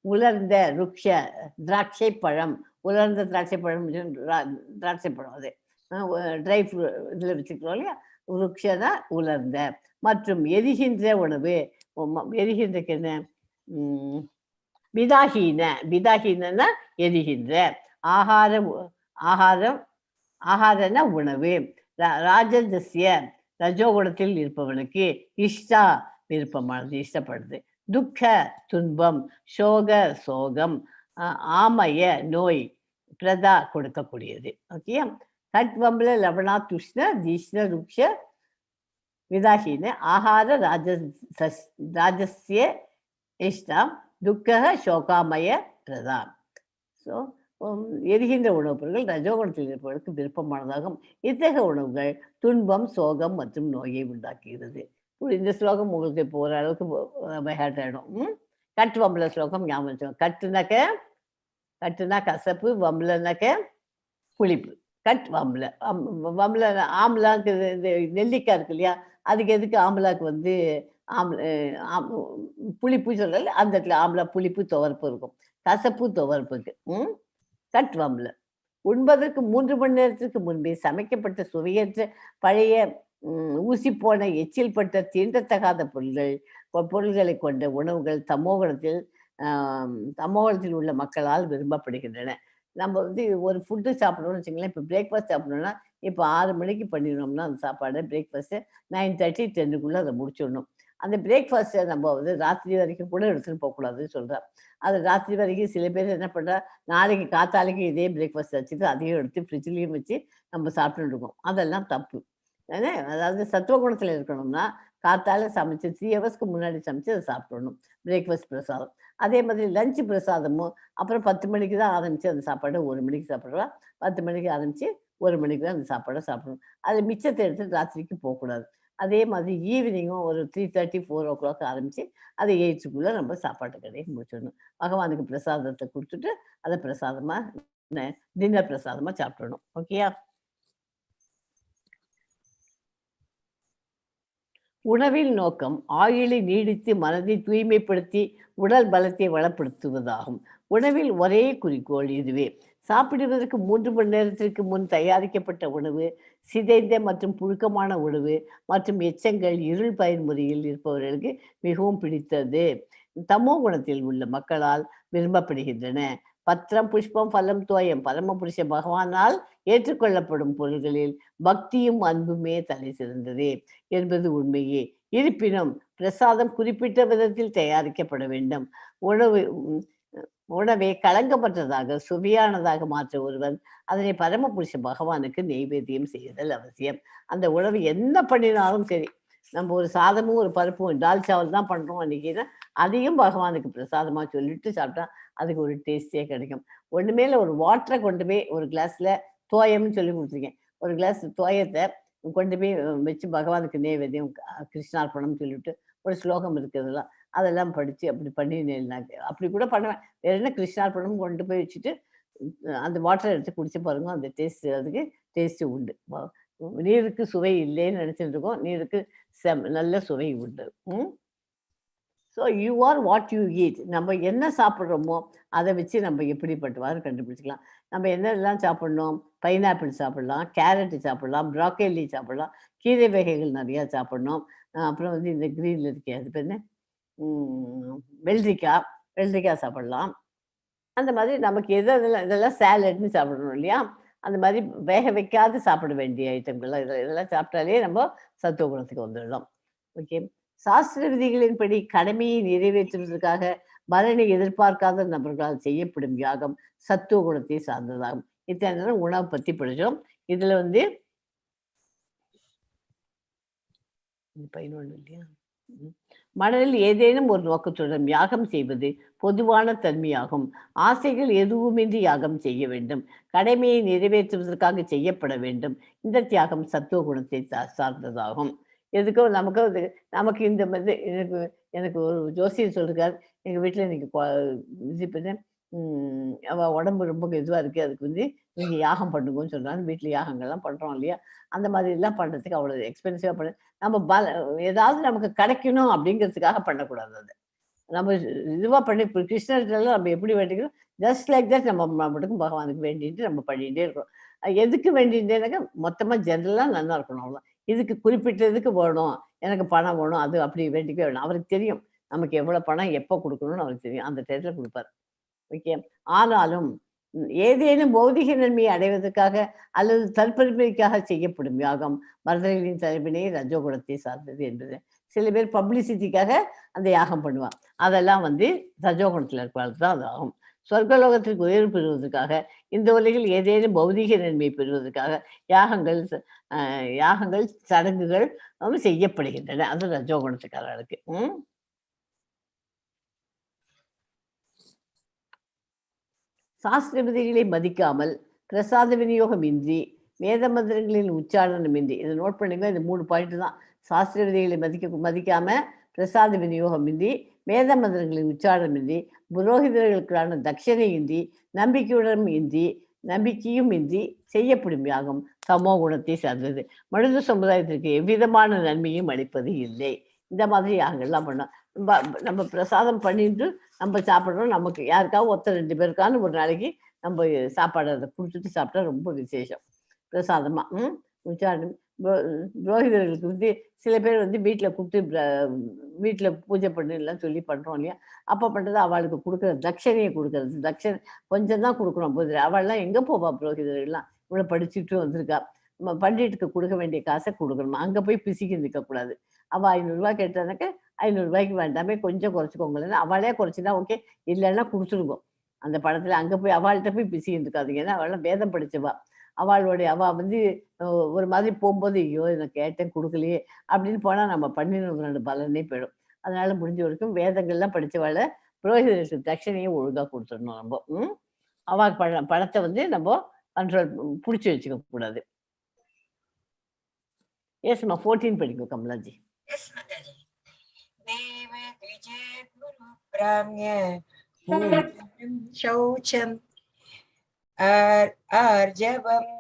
உலர்ந்த ருக்ஷ திராட்சை பழம், உலர்ந்த திராட்சை பழம், திராட்சை பழம் அது ட்ரை ஃப்ரூட் இதில் வச்சுக்கிறோம் இல்லையா, ருக்ஷனா உலர்ந்த, மற்றும் எரிகின்ற உணவு, எரிகின்றக்கு என்ன விதாஹீன, விதாஹீனா எரிகின்ற, ஆகாரம் ஆகாரம் ஆகாரன உணவு, ராஜதஸ்ய ரஜோகுணத்தில் இருப்பவனுக்கு இஷ்டா விருப்பமானது, இஷ்டப்படுது, துக்க துன்பம், சோக சோகம், ஆமய நோய், பிரதா கொடுக்கக்கூடியது. ஓகே, கட் வம்பல லவணா துஷ்ண தீஷ்ண ருக்ஷ விதாஹீன ஆகார ராஜஸ்ய இஷ்டம் துக்க சோகாமய பிரதா. ஸோ எரிகின்ற உணவுப் பொருட்கள் ரஜோகுணத்தில் இருப்பவர்களுக்கு விருப்பமானதாகும். இத்தகைய உணவுகள் துன்பம் சோகம் மற்றும் நோயை உண்டாக்குகிறது. இந்த ஸ்லோகம் உங்களுக்கு இப்போ ஓரளவுக்கு பைஹார்ட் ஆகிடும். கட் வம்பல ஸ்லோகம் ஞாபகம் வச்சுக்கோங்க. கட்டுனா கசப்பு, வம்பலனாக்க புளிப்பு. கட் வம்பல, வம்பல ஆம்லாக்கு இந்த நெல்லிக்காய் இருக்கு இல்லையா, அதுக்கு எதுக்கு ஆம்பலாக்கு வந்து புளிப்பு சொல்லல, அந்த இடத்துல ஆம்பலா புளிப்பு துவர்ப்பு இருக்கும், கசப்பு துவர்ப்புக்கு. கட் வம்பல உண்பதற்கு 3 மணி நேரத்திற்கு முன்பே சமைக்கப்பட்ட சுவையற்ற பழைய ஊசி போன எச்சில் பட்ட தீண்டத்தகாத பொருள்களை கொண்ட உணவுகள் தமோகணத்தில் உள்ள மக்களால் விரும்பப்படுகின்றன. நம்ம வந்து ஒரு ஃபுட்டு சாப்பிடணும்னு வச்சுங்களேன், இப்போ பிரேக்ஃபாஸ்ட் சாப்பிடணும்னா இப்போ 6 மணிக்கு பண்ணிடணும்னா அந்த சாப்பாடு பிரேக்ஃபாஸ்ட்டு 9:30 10க்குள்ளே அதை முடிச்சிடணும். அந்த பிரேக்ஃபாஸ்ட்டை நம்ம வந்து ராத்திரி வரைக்கும் கூட எடுத்துகிட்டு போகக்கூடாதுன்னு சொல்கிறேன். அது ராத்திரி வரைக்கும் சில பேர் என்ன பண்ணுறா, நாளைக்கு காத்தாலைக்கு இதே பிரேக்ஃபாஸ்ட் வச்சுட்டு அதையும் எடுத்து ஃப்ரிட்ஜ்லேயும் வச்சு நம்ம சாப்பிட்டுட்டு இருக்கோம். அதெல்லாம் தப்பு. அதாவது சத்துவகுணத்தில் இருக்கணும்னா காத்தால சமைச்சு 3 ஹவர்ஸ்க்கு முன்னாடி சமைச்சு அதை சாப்பிடணும், பிரேக்ஃபாஸ்ட் பிரசாதம். அதே மாதிரி லஞ்சு பிரசாதமும் அப்புறம் 10 மணிக்கு தான் ஆரம்பித்து அந்த சாப்பாடை 1 மணிக்கு சாப்பிட்றோம். 10 மணிக்கு ஆரம்பித்து 1 மணிக்கு தான் அந்த சாப்பாடை சாப்பிடணும். அது மிச்சத்தை எடுத்துட்டு ராத்திரிக்கு போகக்கூடாது. அதே மாதிரி ஈவினிங்கும் ஒரு 3:30 4 o'clock ஆரம்பித்து அதை 8க்குள்ளே நம்ம சாப்பாட்டு கடையை முடிச்சிடணும். பகவானுக்கு பிரசாதத்தை கொடுத்துட்டு அதை பிரசாதமாக டின்னர் பிரசாதமாக சாப்பிடணும். ஓகேயா? உணவின் நோக்கம் ஆயுளை நீடித்து மனதை தூய்மைப்படுத்தி உடல் பலத்தை வளப்படுத்துவதாகும். உணவில் ஒரே குறிக்கோள் இதுவே. சாப்பிடுவதற்கு 3 மணி நேரத்திற்கு முன் தயாரிக்கப்பட்ட உணவு, சிதைந்த மற்றும் புழுக்கமான உணவு மற்றும் எச்சங்கள் இருள் பயன்முறையில் இருப்பவர்களுக்கு மிகவும் பிடித்தது. தமோ குணத்தில் உள்ள மக்களால் விரும்பப்படுகின்றன. பத்திரம் புஷ்பம் பலம் தோயம் பரமபுருஷ பகவானால் ஏற்றுக்கொள்ளப்படும் பொருள்களில் பக்தியும் அன்புமே தலை சிறந்தது என்பது உண்மையே. இருப்பினும் பிரசாதம் குறிப்பிட்ட விதத்தில் தயாரிக்கப்பட வேண்டும். உணவை களங்கமற்றதாக சுவையானதாக மாற்ற ஒருவன் அதனை பரமபுருஷ பகவானுக்கு நெய்வேத்தியம் செய்தல் அவசியம். அந்த உணவு என்ன பண்ணினாலும் சரி, நம்ம ஒரு சாதமும் ஒரு பருப்பும் டால் சாவல் தான் பண்ணுறோம் அன்றைக்கினா அதையும் பகவானுக்கு பிரசாதமாக சொல்லிட்டு சாப்பிட்டா அதுக்கு ஒரு டேஸ்டே கிடைக்கும். ஒன்றுமேல ஒரு வாட்டரை கொண்டு போய் ஒரு கிளாஸில் தோயம்னு சொல்லி கொடுத்துருக்கேன், ஒரு கிளாஸ் தோயத்தை கொண்டு போய் வச்சு பகவானுக்கு நெய்வேத்தியம் கிருஷ்ணார்ப்பணம்னு சொல்லிவிட்டு ஒரு ஸ்லோகம் இருக்குதுலாம், அதெல்லாம் படித்து அப்படி பண்ணி அப்படி கூட பண்ணுவேன். வேறு என்ன, கிருஷ்ணார்ப்பணம் கொண்டு போய் வச்சுட்டு அந்த வாட்டரை எடுத்து குடிச்சு பாருங்க, அந்த டேஸ்ட் அதுக்கு டேஸ்ட்டு உண்டு. நீருக்கு சுவை இல்லைன்னு நினச்சிட்டு இருக்கோம், நீருக்கு நல்ல சுவை உண்டு. So you are what you eat. நம்ம என்ன சாப்பிட்றோமோ அதை வச்சு நம்ம எப்படிப்பட்டவாறு கண்டுபிடிச்சிக்கலாம். நம்ம என்னெல்லாம் சாப்பிட்ணும், பைனாப்பிள் சாப்பிட்லாம், கேரட்டு சாப்பிட்லாம், ப்ராக்கோலி சாப்பிட்லாம், கீரை வகைகள் நிறையா சாப்பிட்ணும். அப்புறம் வந்து இந்த க்ரீனில் இருக்கே அது பேர் என்ன, வெள்ளரிக்காய் சாப்பிட்லாம். அந்த மாதிரி நமக்கு இதெல்லாம் சேலட்னு சாப்பிடணும் இல்லையா, அந்த மாதிரி வேக வைக்காது சாப்பிட வேண்டிய ஐட்டங்கள்லாம் இதெல்லாம் சாப்பிட்டாலே நம்ம சத்துவ குணத்துக்கு வந்துடலாம். ஓகே, சாஸ்திர விதிகளின்படி கடமையை நிறைவேற்றுவதற்காக பலனை எதிர்பார்க்காத நபர்களால் செய்யப்படும் யாகம் சத்துவ குணத்தை சார்ந்ததாகும். இத்தனை உணவை பற்றி படித்தோம். இதில் வந்து 11 இல்லையா? மனதில் ஏதேனும் ஒரு நோக்கத்துடன் யாகம் செய்வது பொதுவான தன்மையாகும். ஆசைகள் எதுவுமின்றி யாகம் செய்ய வேண்டும். கடமையை நிறைவேற்றுவதற்காக செய்யப்பட வேண்டும். இந்த தியாகம் சத்துவ குணத்தை சார்ந்ததாகும். எதுக்கோ நமக்கு இந்த மாதிரி எனக்கு எனக்கு ஒரு ஜோசியர் சொல்லிருக்காரு, எங்க வீட்டுல இன்னைக்கு இது பண்ண அவ உடம்பு ரொம்ப இதுவா இருக்கு, அதுக்கு நீங்க யாகம் பண்ணுங்கன்னு சொல்றாங்க. வீட்டுல யாகங்கள்லாம் பண்றோம் இல்லையா? அந்த மாதிரி எல்லாம் பண்றதுக்கு அவ்வளவு எக்ஸ்பென்சிவா பண்ண நம்ம ஏதாவது நமக்கு கிடைக்கணும் அப்படிங்கிறதுக்காக பண்ணக்கூடாது. அது நம்ம இதுவா பண்ணி இப்போ கிருஷ்ணர்கிட்டலாம் நம்ம எப்படி வேண்டிக்கிறோம், ஜஸ்ட் லைக் தட் நம்ம மட்டுக்கும் பகவானுக்கு வேண்டிட்டு நம்ம பண்ணிகிட்டே இருக்கோம். எதுக்கு வேண்டிட்டேனாக்கா மொத்தமா ஜென்ரலா நல்லா இருக்கணும், அவ்வளோதான். இதுக்கு குறிப்பிட்டதுக்கு வேணும், எனக்கு பணம் வேணும், அது அப்படி வேண்டிக்கவே வேணும். அவருக்கு தெரியும் நமக்கு எவ்வளவு பணம் எப்போ கொடுக்கணும்னு அவருக்கு தெரியும். அந்த டயத்துல கொடுப்பாரு. ஓகே. ஆனாலும் ஏதேனும் பௌதிக நன்மையை அடைவதற்காக அல்லது தற்பெருமைக்காக செய்யப்படும் யாகம் மனிதர்களின் தலைவினை ரஜோகுணத்தை சார்ந்தது என்பது. சில பேர் பப்ளிசிட்டிக்காக அந்த யாகம் பண்ணுவான். அதெல்லாம் ரஜோகுணத்தில் இருக்கிறது தான் அது ஆகும். சொர்க்கலோகத்திற்கு உயர்வு பெறுவதற்காக இந்த உலகில் ஏதேனும் பௌதிக நன்மை பெறுவதற்காக யாகங்கள் சடங்குகள் செய்யப்படுகின்றன. அது ரஜோகுணத்துக்காரர்களுக்கு. சாஸ்திர விதிகளை மதிக்காமல் பிரசாத விநியோகம் இன்றி வேத மந்திரங்களின் உச்சாரணம் இன்றி, இதை நோட் பண்ணுங்க. இது 3 பாயிண்ட் தான். சாஸ்திர விதிகளை மதிக்காம பிரசாத விநியோகம் இன்றி வேத மந்திரங்களின் உச்சாரணம் இன்றி புரோகிதர்களுக்கான தட்சணை இன்றி நம்பிக்கையும் இன்றி செய்யப்படும் யாகம் சமோ குணத்தை சார்ந்தது. மனித சமுதாயத்திற்கு எவ்விதமான நன்மையும் அளிப்பது இல்லை. இந்த மாதிரி யாகங்கள்லாம் பண்ணோம். நம்ம பிரசாதம் பண்ணிட்டு நம்ம சாப்பிட்றோம். நமக்கு யாருக்காவது 2 பேருக்கான ஒரு நாளைக்கு நம்ம சாப்பாடு அதை கொடுத்துட்டு சாப்பிட்டா ரொம்ப விசேஷம். பிரசாதமா உச்சாரணம். புரோகிதர்களுக்கு சில பேர் வீட்டில் கூப்பிட்டு வீட்டில் பூஜை பண்ணலாம் சொல்லி பண்ணுறோம் இல்லையா? அப்போ பண்ணுறது அவளுக்கு கொடுக்குற தட்சணையை கொடுக்கறது. தட்சணை கொஞ்சம் தான் கொடுக்குறோம். அவள்லாம் எங்கே போவா? புரோகிதர்கள்லாம் இவ்வளோ படிச்சுட்டு வந்திருக்கா, நம்ம பண்டிட்டுக்கு கொடுக்க வேண்டிய காசை கொடுக்கணும். அங்கே போய் பிசிக்கி நிற்கக்கூடாது. அவள் 500 ரூபாய் கேட்டானாக்க 500 ரூபாய்க்கு வேண்டாமே, கொஞ்சம் குறைச்சிக்கோங்களேன்னு அவளே குறைச்சினா ஓகே, இல்லைன்னா கொடுத்துருவோம். அந்த படத்தில் அங்கே போய் அவள்கிட்ட போய் பிசிக்கிட்டு இருக்காதுங்க. ஏன்னா அவள்லாம் வேதம் படிச்சவா. அவள் ஒரு மாதிரி போகும்போது ஐயோ இதை கேட்டேன் கொடுக்கலையே அப்படின்னு போனால் நம்ம பண்ணின பலனே போயிடும். அதனால முடிஞ்ச வரைக்கும் வேதங்கள்லாம் படித்தவாளை புரோகிதருக்கு தட்சணையை ஒழுங்காக கொடுத்துடணும். நம்ம அவள் பணத்தை நம்ம கண்ட்ரோல் பிடிச்சி வச்சுக்க கூடாது. எஸ்மா 14 படிக்கும் கமலாஜி. எஸ் மாதாஜி. தேவ த்விஜே குரு பிராம்ய பூஜனம் சௌச்சம் ஆர்ஜவம்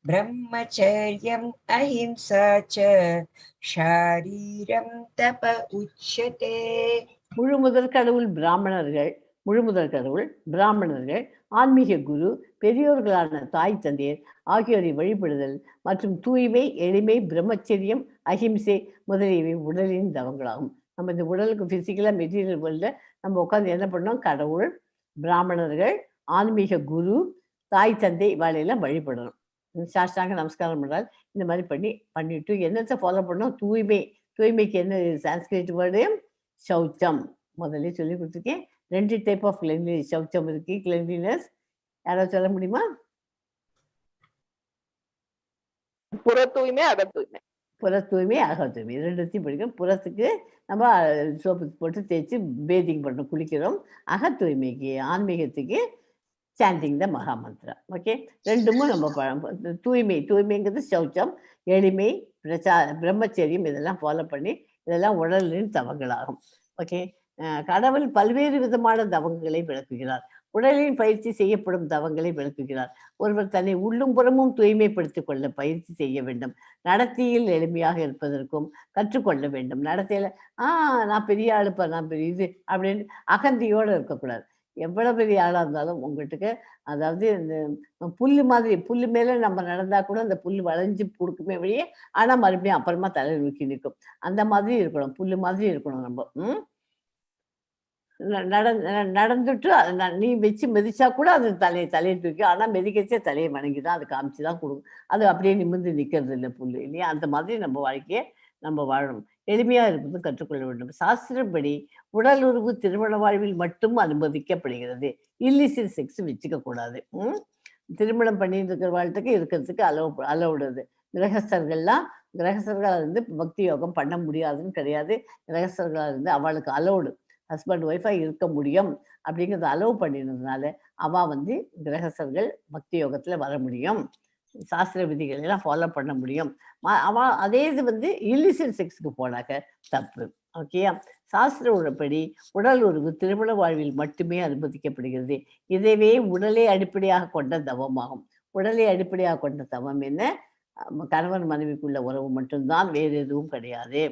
பிரம்மச்சர்யம் அஹிம்சா ச ஷாரீரம் தப உச்சதே. முழுமுதற் கடவுள் பிராமணர்கள், ஆன்மீக குரு, பெரியோர்களான தாய் தந்தையர் ஆகியோரை வழிபடுதல் மற்றும் தூய்மை, எளிமை, பிரம்மச்சரியம், அஹிம்சை முதலியவை உடலின் தவங்களாகும். நம்ம இந்த உடலுக்கு பிசிக்கலா மெட்டீரியல் வேர்ல்ட்ல நம்ம உட்காந்து என்ன பண்ணோம்? கடவுள், பிராமணர்கள், ஆன்மீக குரு, தாய் தந்தை இவாளையெல்லாம் வழிபடணும். சாஷ்டாங்க நமஸ்காரம் பண்ணால் இந்த மாதிரி பண்ணிட்டு என்னத்தை ஃபாலோ பண்ணோம்? தூய்மைக்கு என்ன சான்ஸ்கிரிட் வேர்டு? சௌச்சம். முதல்ல சொல்லி கொடுத்துருக்கேன். 2 டைப் ஆஃப் கிளென்லினஸ். சௌச்சம் இருக்கு, கிளென்லினஸ். யாராவது சொல்ல முடியுமா? புற தூய்மை, அக தூய்மை. புற தூய்மை, அக தூய்மை 2த்தையும் படிக்கணும். புறத்துக்கு நம்ம சோப்பு போட்டு தேய்ச்சி பேதிங் பண்ணணும், குளிக்கிறோம். அக தூய்மைக்கு, ஆன்மீகத்துக்கு சாண்டிங் த மகா மந்திரா. ஓகே, 2ம் நம்ம தூய்மைங்கிறது சௌச்சம், எளிமை, பிரம்மச்சரியம் இதெல்லாம் ஃபாலோ பண்ணி இதெல்லாம் உடலின் தவங்களாகும். ஓகே, கடவுள் பல்வேறு விதமான தவங்களை விளக்குகிறார். உடலின் பயிற்சி செய்யப்படும் தவங்களை விளக்குகிறார். ஒருவர் தன்னை உள்ளும் புறமும் தூய்மைப்படுத்திக் கொள்ள பயிற்சி செய்ய வேண்டும். நடத்தையில் எளிமையாக இருப்பதற்கும் கற்றுக்கொள்ள வேண்டும். நடத்தையில நான் பெரிய ஆளுப்பா, நான் பெரிய இது அப்படின்னு அகந்தியோடு இருக்கக்கூடாது. எவ்வளவு பெரிய ஆளா இருந்தாலும் உங்கள்கிட்ட அதாவது இந்த புல்லு மேல நம்ம நடந்தா கூட அந்த புல்லு வளைஞ்சு கொடுக்குமே வழியே, ஆனா மறுபடியும் அப்புறமா தலை நூக்கி நிற்கும். அந்த மாதிரி இருக்கணும், புல்லு மாதிரி இருக்கணும். நம்ம நடந்துட்டு நீ வச்சு மிதிச்சா கூட அது தலையை தூக்கி, ஆனா மிதிக்கச்சே தலையை வணங்கிதான் அது காமிச்சுதான் கொடுக்கும். அது அப்படியே நிமிர்ந்து நிக்கிறது இல்லை புல்லு இல்லையா? அந்த மாதிரி நம்ம வாழ்க்கையை நம்ம வாழணும். எளிமையா இருப்பது கற்றுக்கொள்ள வேண்டும். சாஸ்திரப்படி உடல் உறவு திருமண வாழ்வில் மட்டும் அனுமதிக்கப்படுகிறது. இல்லிசிட் செக்ஸ் வச்சுக்க கூடாது. திருமணம் பண்ணிட்டு இருக்கிற வாழ்க்கைக்கு இருக்கிறதுக்கு அலவுடுது. கிரகஸ்தர்களாக இருந்து பக்தி யோகம் பண்ண முடியாதுன்னு கிடையாது. கிரகஸ்தர்களாக இருந்து அவளுக்கு அலோடு ஹஸ்பண்ட் ஒய்ஃபாக இருக்க முடியும் அப்படிங்கிறத அலோவ் பண்ணினதுனால அவள் வந்து கிரகஸ்தர்கள் பக்தி யோகத்தில் வர முடியும், சாஸ்திர விதிகள் எல்லாம் ஃபாலோ பண்ண முடியும். அவள் அதே இது வந்து இல்லிசிட் செக்ஸுக்கு போனாக்க தப்பு. ஓகேயா? சாஸ்திர உடன்படி உடல் உறவு திருமண வாழ்வில் மட்டுமே அனுமதிக்கப்படுகிறது. இதுவே உடலை அடிப்படையாக கொண்ட தவமாகும். உடலை அடிப்படையாக கொண்ட தவம் என்ன? கணவன் மனைவிக்குள்ள உறவு மட்டும்தான், வேறு எதுவும் கிடையாது.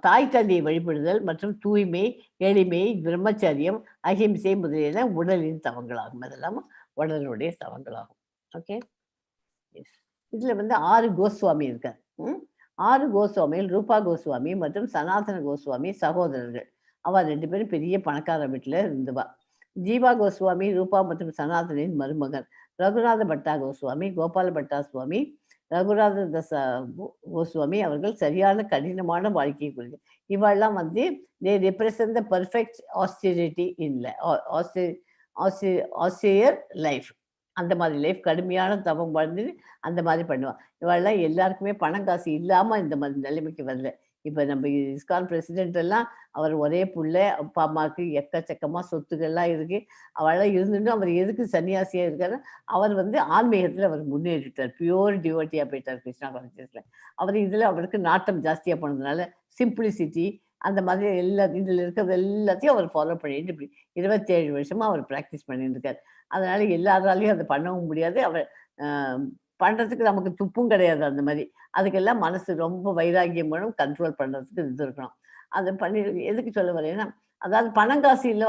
தாய் தந்தையை வழிபடுதல் மற்றும் தூய்மை, எளிமை, பிரம்மச்சரியம், அஹிம்சை முதலியன உடலின் தவங்களாகும். அதெல்லாம் உடலுடைய தவங்களாகும். ஓகே, இதுல வந்து 6 கோஸ்வாமி இருக்கார். 6 கோஸ்வாமியில் ரூபா கோஸ்வாமி மற்றும் சனாதன கோஸ்வாமி சகோதரர்கள். அவ 2 பேரும் பெரிய பணக்கார வீட்டுல இருந்துவா. ஜீவா கோஸ்வாமி ரூபா மற்றும் சனாதனின் மருமகன். ரகுநாத பட்டா கோஸ்வாமி, கோபால பட்டா சுவாமி, ரகுநாத தச கோஸ்வாமி அவர்கள் சரியான கடினமான வாழ்க்கையை குறித்து. இவெல்லாம் வந்து they represent the perfect austerity in austere life. அந்த மாதிரி லைஃப், கடுமையான தவம் வாழ்ந்து அந்த மாதிரி பண்ணுவான். இவெல்லாம் எல்லாருக்குமே பணம் காசு இல்லாம இந்த மாதிரி நிலைமைக்கு வரல. இப்ப நம்ம இஸ்கான் பிரசிடென்ட் எல்லாம் அவர் ஒரே புள்ள, அப்பா அம்மாவுக்கு எக்கச்சக்கமா சொத்துக்கள்லாம் இருக்கு. அவெல்லாம் இருந்துட்டு அவர் எதுக்கு சன்னியாசியா இருக்காரு? அவர் வந்து ஆன்மீகத்துல அவர் முன்னேறிட்டார், பியூர் டிவோட்டியா போயிட்டார் கிருஷ்ணா கான்சியஸ்ல. அவர் இதுல அவருக்கு நாட்டம் ஜாஸ்தியா போனதுனால சிம்பிளிசிட்டி அந்த மாதிரி இதுல இருக்கிறது எல்லாத்தையும் அவர் ஃபாலோ பண்ணிட்டு இப்படி 27 வருஷமா அவர் ப்ராக்டிஸ் பண்ணிட்டு இருக்காரு. அதனால எல்லாராலையும் அதை பண்ணவும் முடியாது. அவர் பண்றதுக்கு நமக்கு துப்பும் கிடையாது. அந்த மாதிரி அதுக்கெல்லாம் மனசு ரொம்ப வைராக்கியம் வேணும், கண்ட்ரோல் பண்றதுக்கு இது இருக்கணும். அதை பண்ணி எதுக்கு சொல்ல வரேன்னா, அதாவது பணம் காசு இல்லை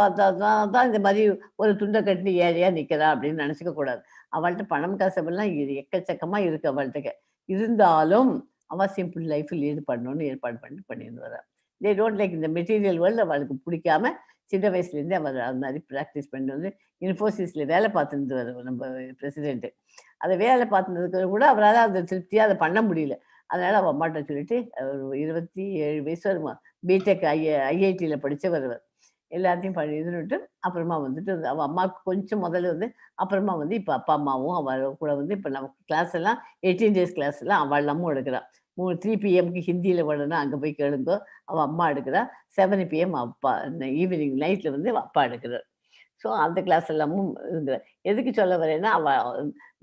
தான் இந்த மாதிரி ஒரு துண்டை கட்டி ஏழையா நிக்கிறா அப்படின்னு நினைச்சுக்க கூடாது. அவள்கிட்ட பணம் காசு எல்லாம் எக்கச்சக்கமா இருக்கு அவள்கிட்ட. இருந்தாலும் அவ சிம்பிள் லைஃப் லீடு பண்ணணும்னு ஏற்பாடு பண்ணிட்டு வர. தே டோன்ட் லைக் இந்த மெட்டீரியல் வேர்ல்டு. அவளுக்கு பிடிக்காம சின்ன வயசுலேருந்தே அவர் அது மாதிரி ப்ராக்டிஸ் பண்ணிட்டு வந்து இன்ஃபோசிஸ்ல வேலை பார்த்துருந்து நம்ம பிரசிடென்ட். அதை வேலை பார்த்துனதுக்கு கூட அவரால் அந்த திருப்தியாக அதை பண்ண முடியல. அதனால அவள் அம்மாட்ட சொல்லிட்டு 27 வயசு வருமா, பிடெக் ஐஐடியில் படித்தவர். எல்லாத்தையும் இதுன்னுட்டு அப்புறமா வந்துட்டு அவள் அம்மாவுக்கு கொஞ்சம் முதல்ல வந்து, அப்புறமா வந்து இப்போ அப்பா அம்மாவும் அவள் கூட வந்து இப்போ நம்ம கிளாஸ் எல்லாம் 18 days கிளாஸ் எல்லாம் அவள் எல்லாமும் எடுக்கிறாள். 3 PM ஹிந்தியில் வரணும், அங்கே போய் கேளுங்கோ. அவள் அம்மா எடுக்கிறா. 7 PM அப்பா ஈவினிங் நைட்டில் வந்து அப்பா எடுக்கிறார். ஸோ அந்த கிளாஸ் எல்லாமும் இருந்துற. எதுக்கு சொல்ல வரேன்னா,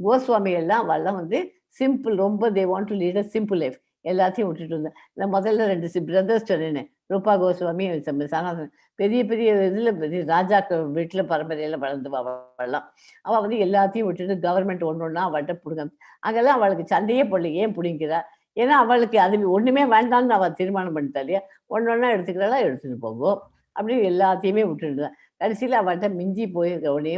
கோஸ்வாமி எல்லாம் அவெல்லாம் வந்து சிம்பிள், ரொம்ப they want to lead a simple life. எல்லாத்தையும் விட்டுட்டு இருந்தேன். இந்த முதல்ல 2 பிரதர்ஸ் சொன்னேன், ரூபா கோஸ்வாமி சனாதன், பெரிய பெரிய இதில் பெரிய ராஜாக்கு வீட்டில் பரம்பரையில வளர்ந்து அவெல்லாம். அவள் வந்து எல்லாத்தையும் விட்டுட்டு கவர்மெண்ட் ஒன்றா அவள்கிட்ட பிடுங்க. அங்கெல்லாம் அவளுக்கு சண்டையே போடல. ஏன் பிடிங்கிறா? ஏன்னா அவளுக்கு அது ஒன்றுமே வேண்டாம்னு அவள் தீர்மானம் பண்ணிட்டா இல்லையா? ஒன்றா எடுத்துக்கிறாளா, எடுத்துட்டு போகும் அப்படின்னு எல்லாத்தையுமே விட்டுடுதான். கடைசியில் அவள்கிட்ட மிஞ்சி போயிருக்க உடனே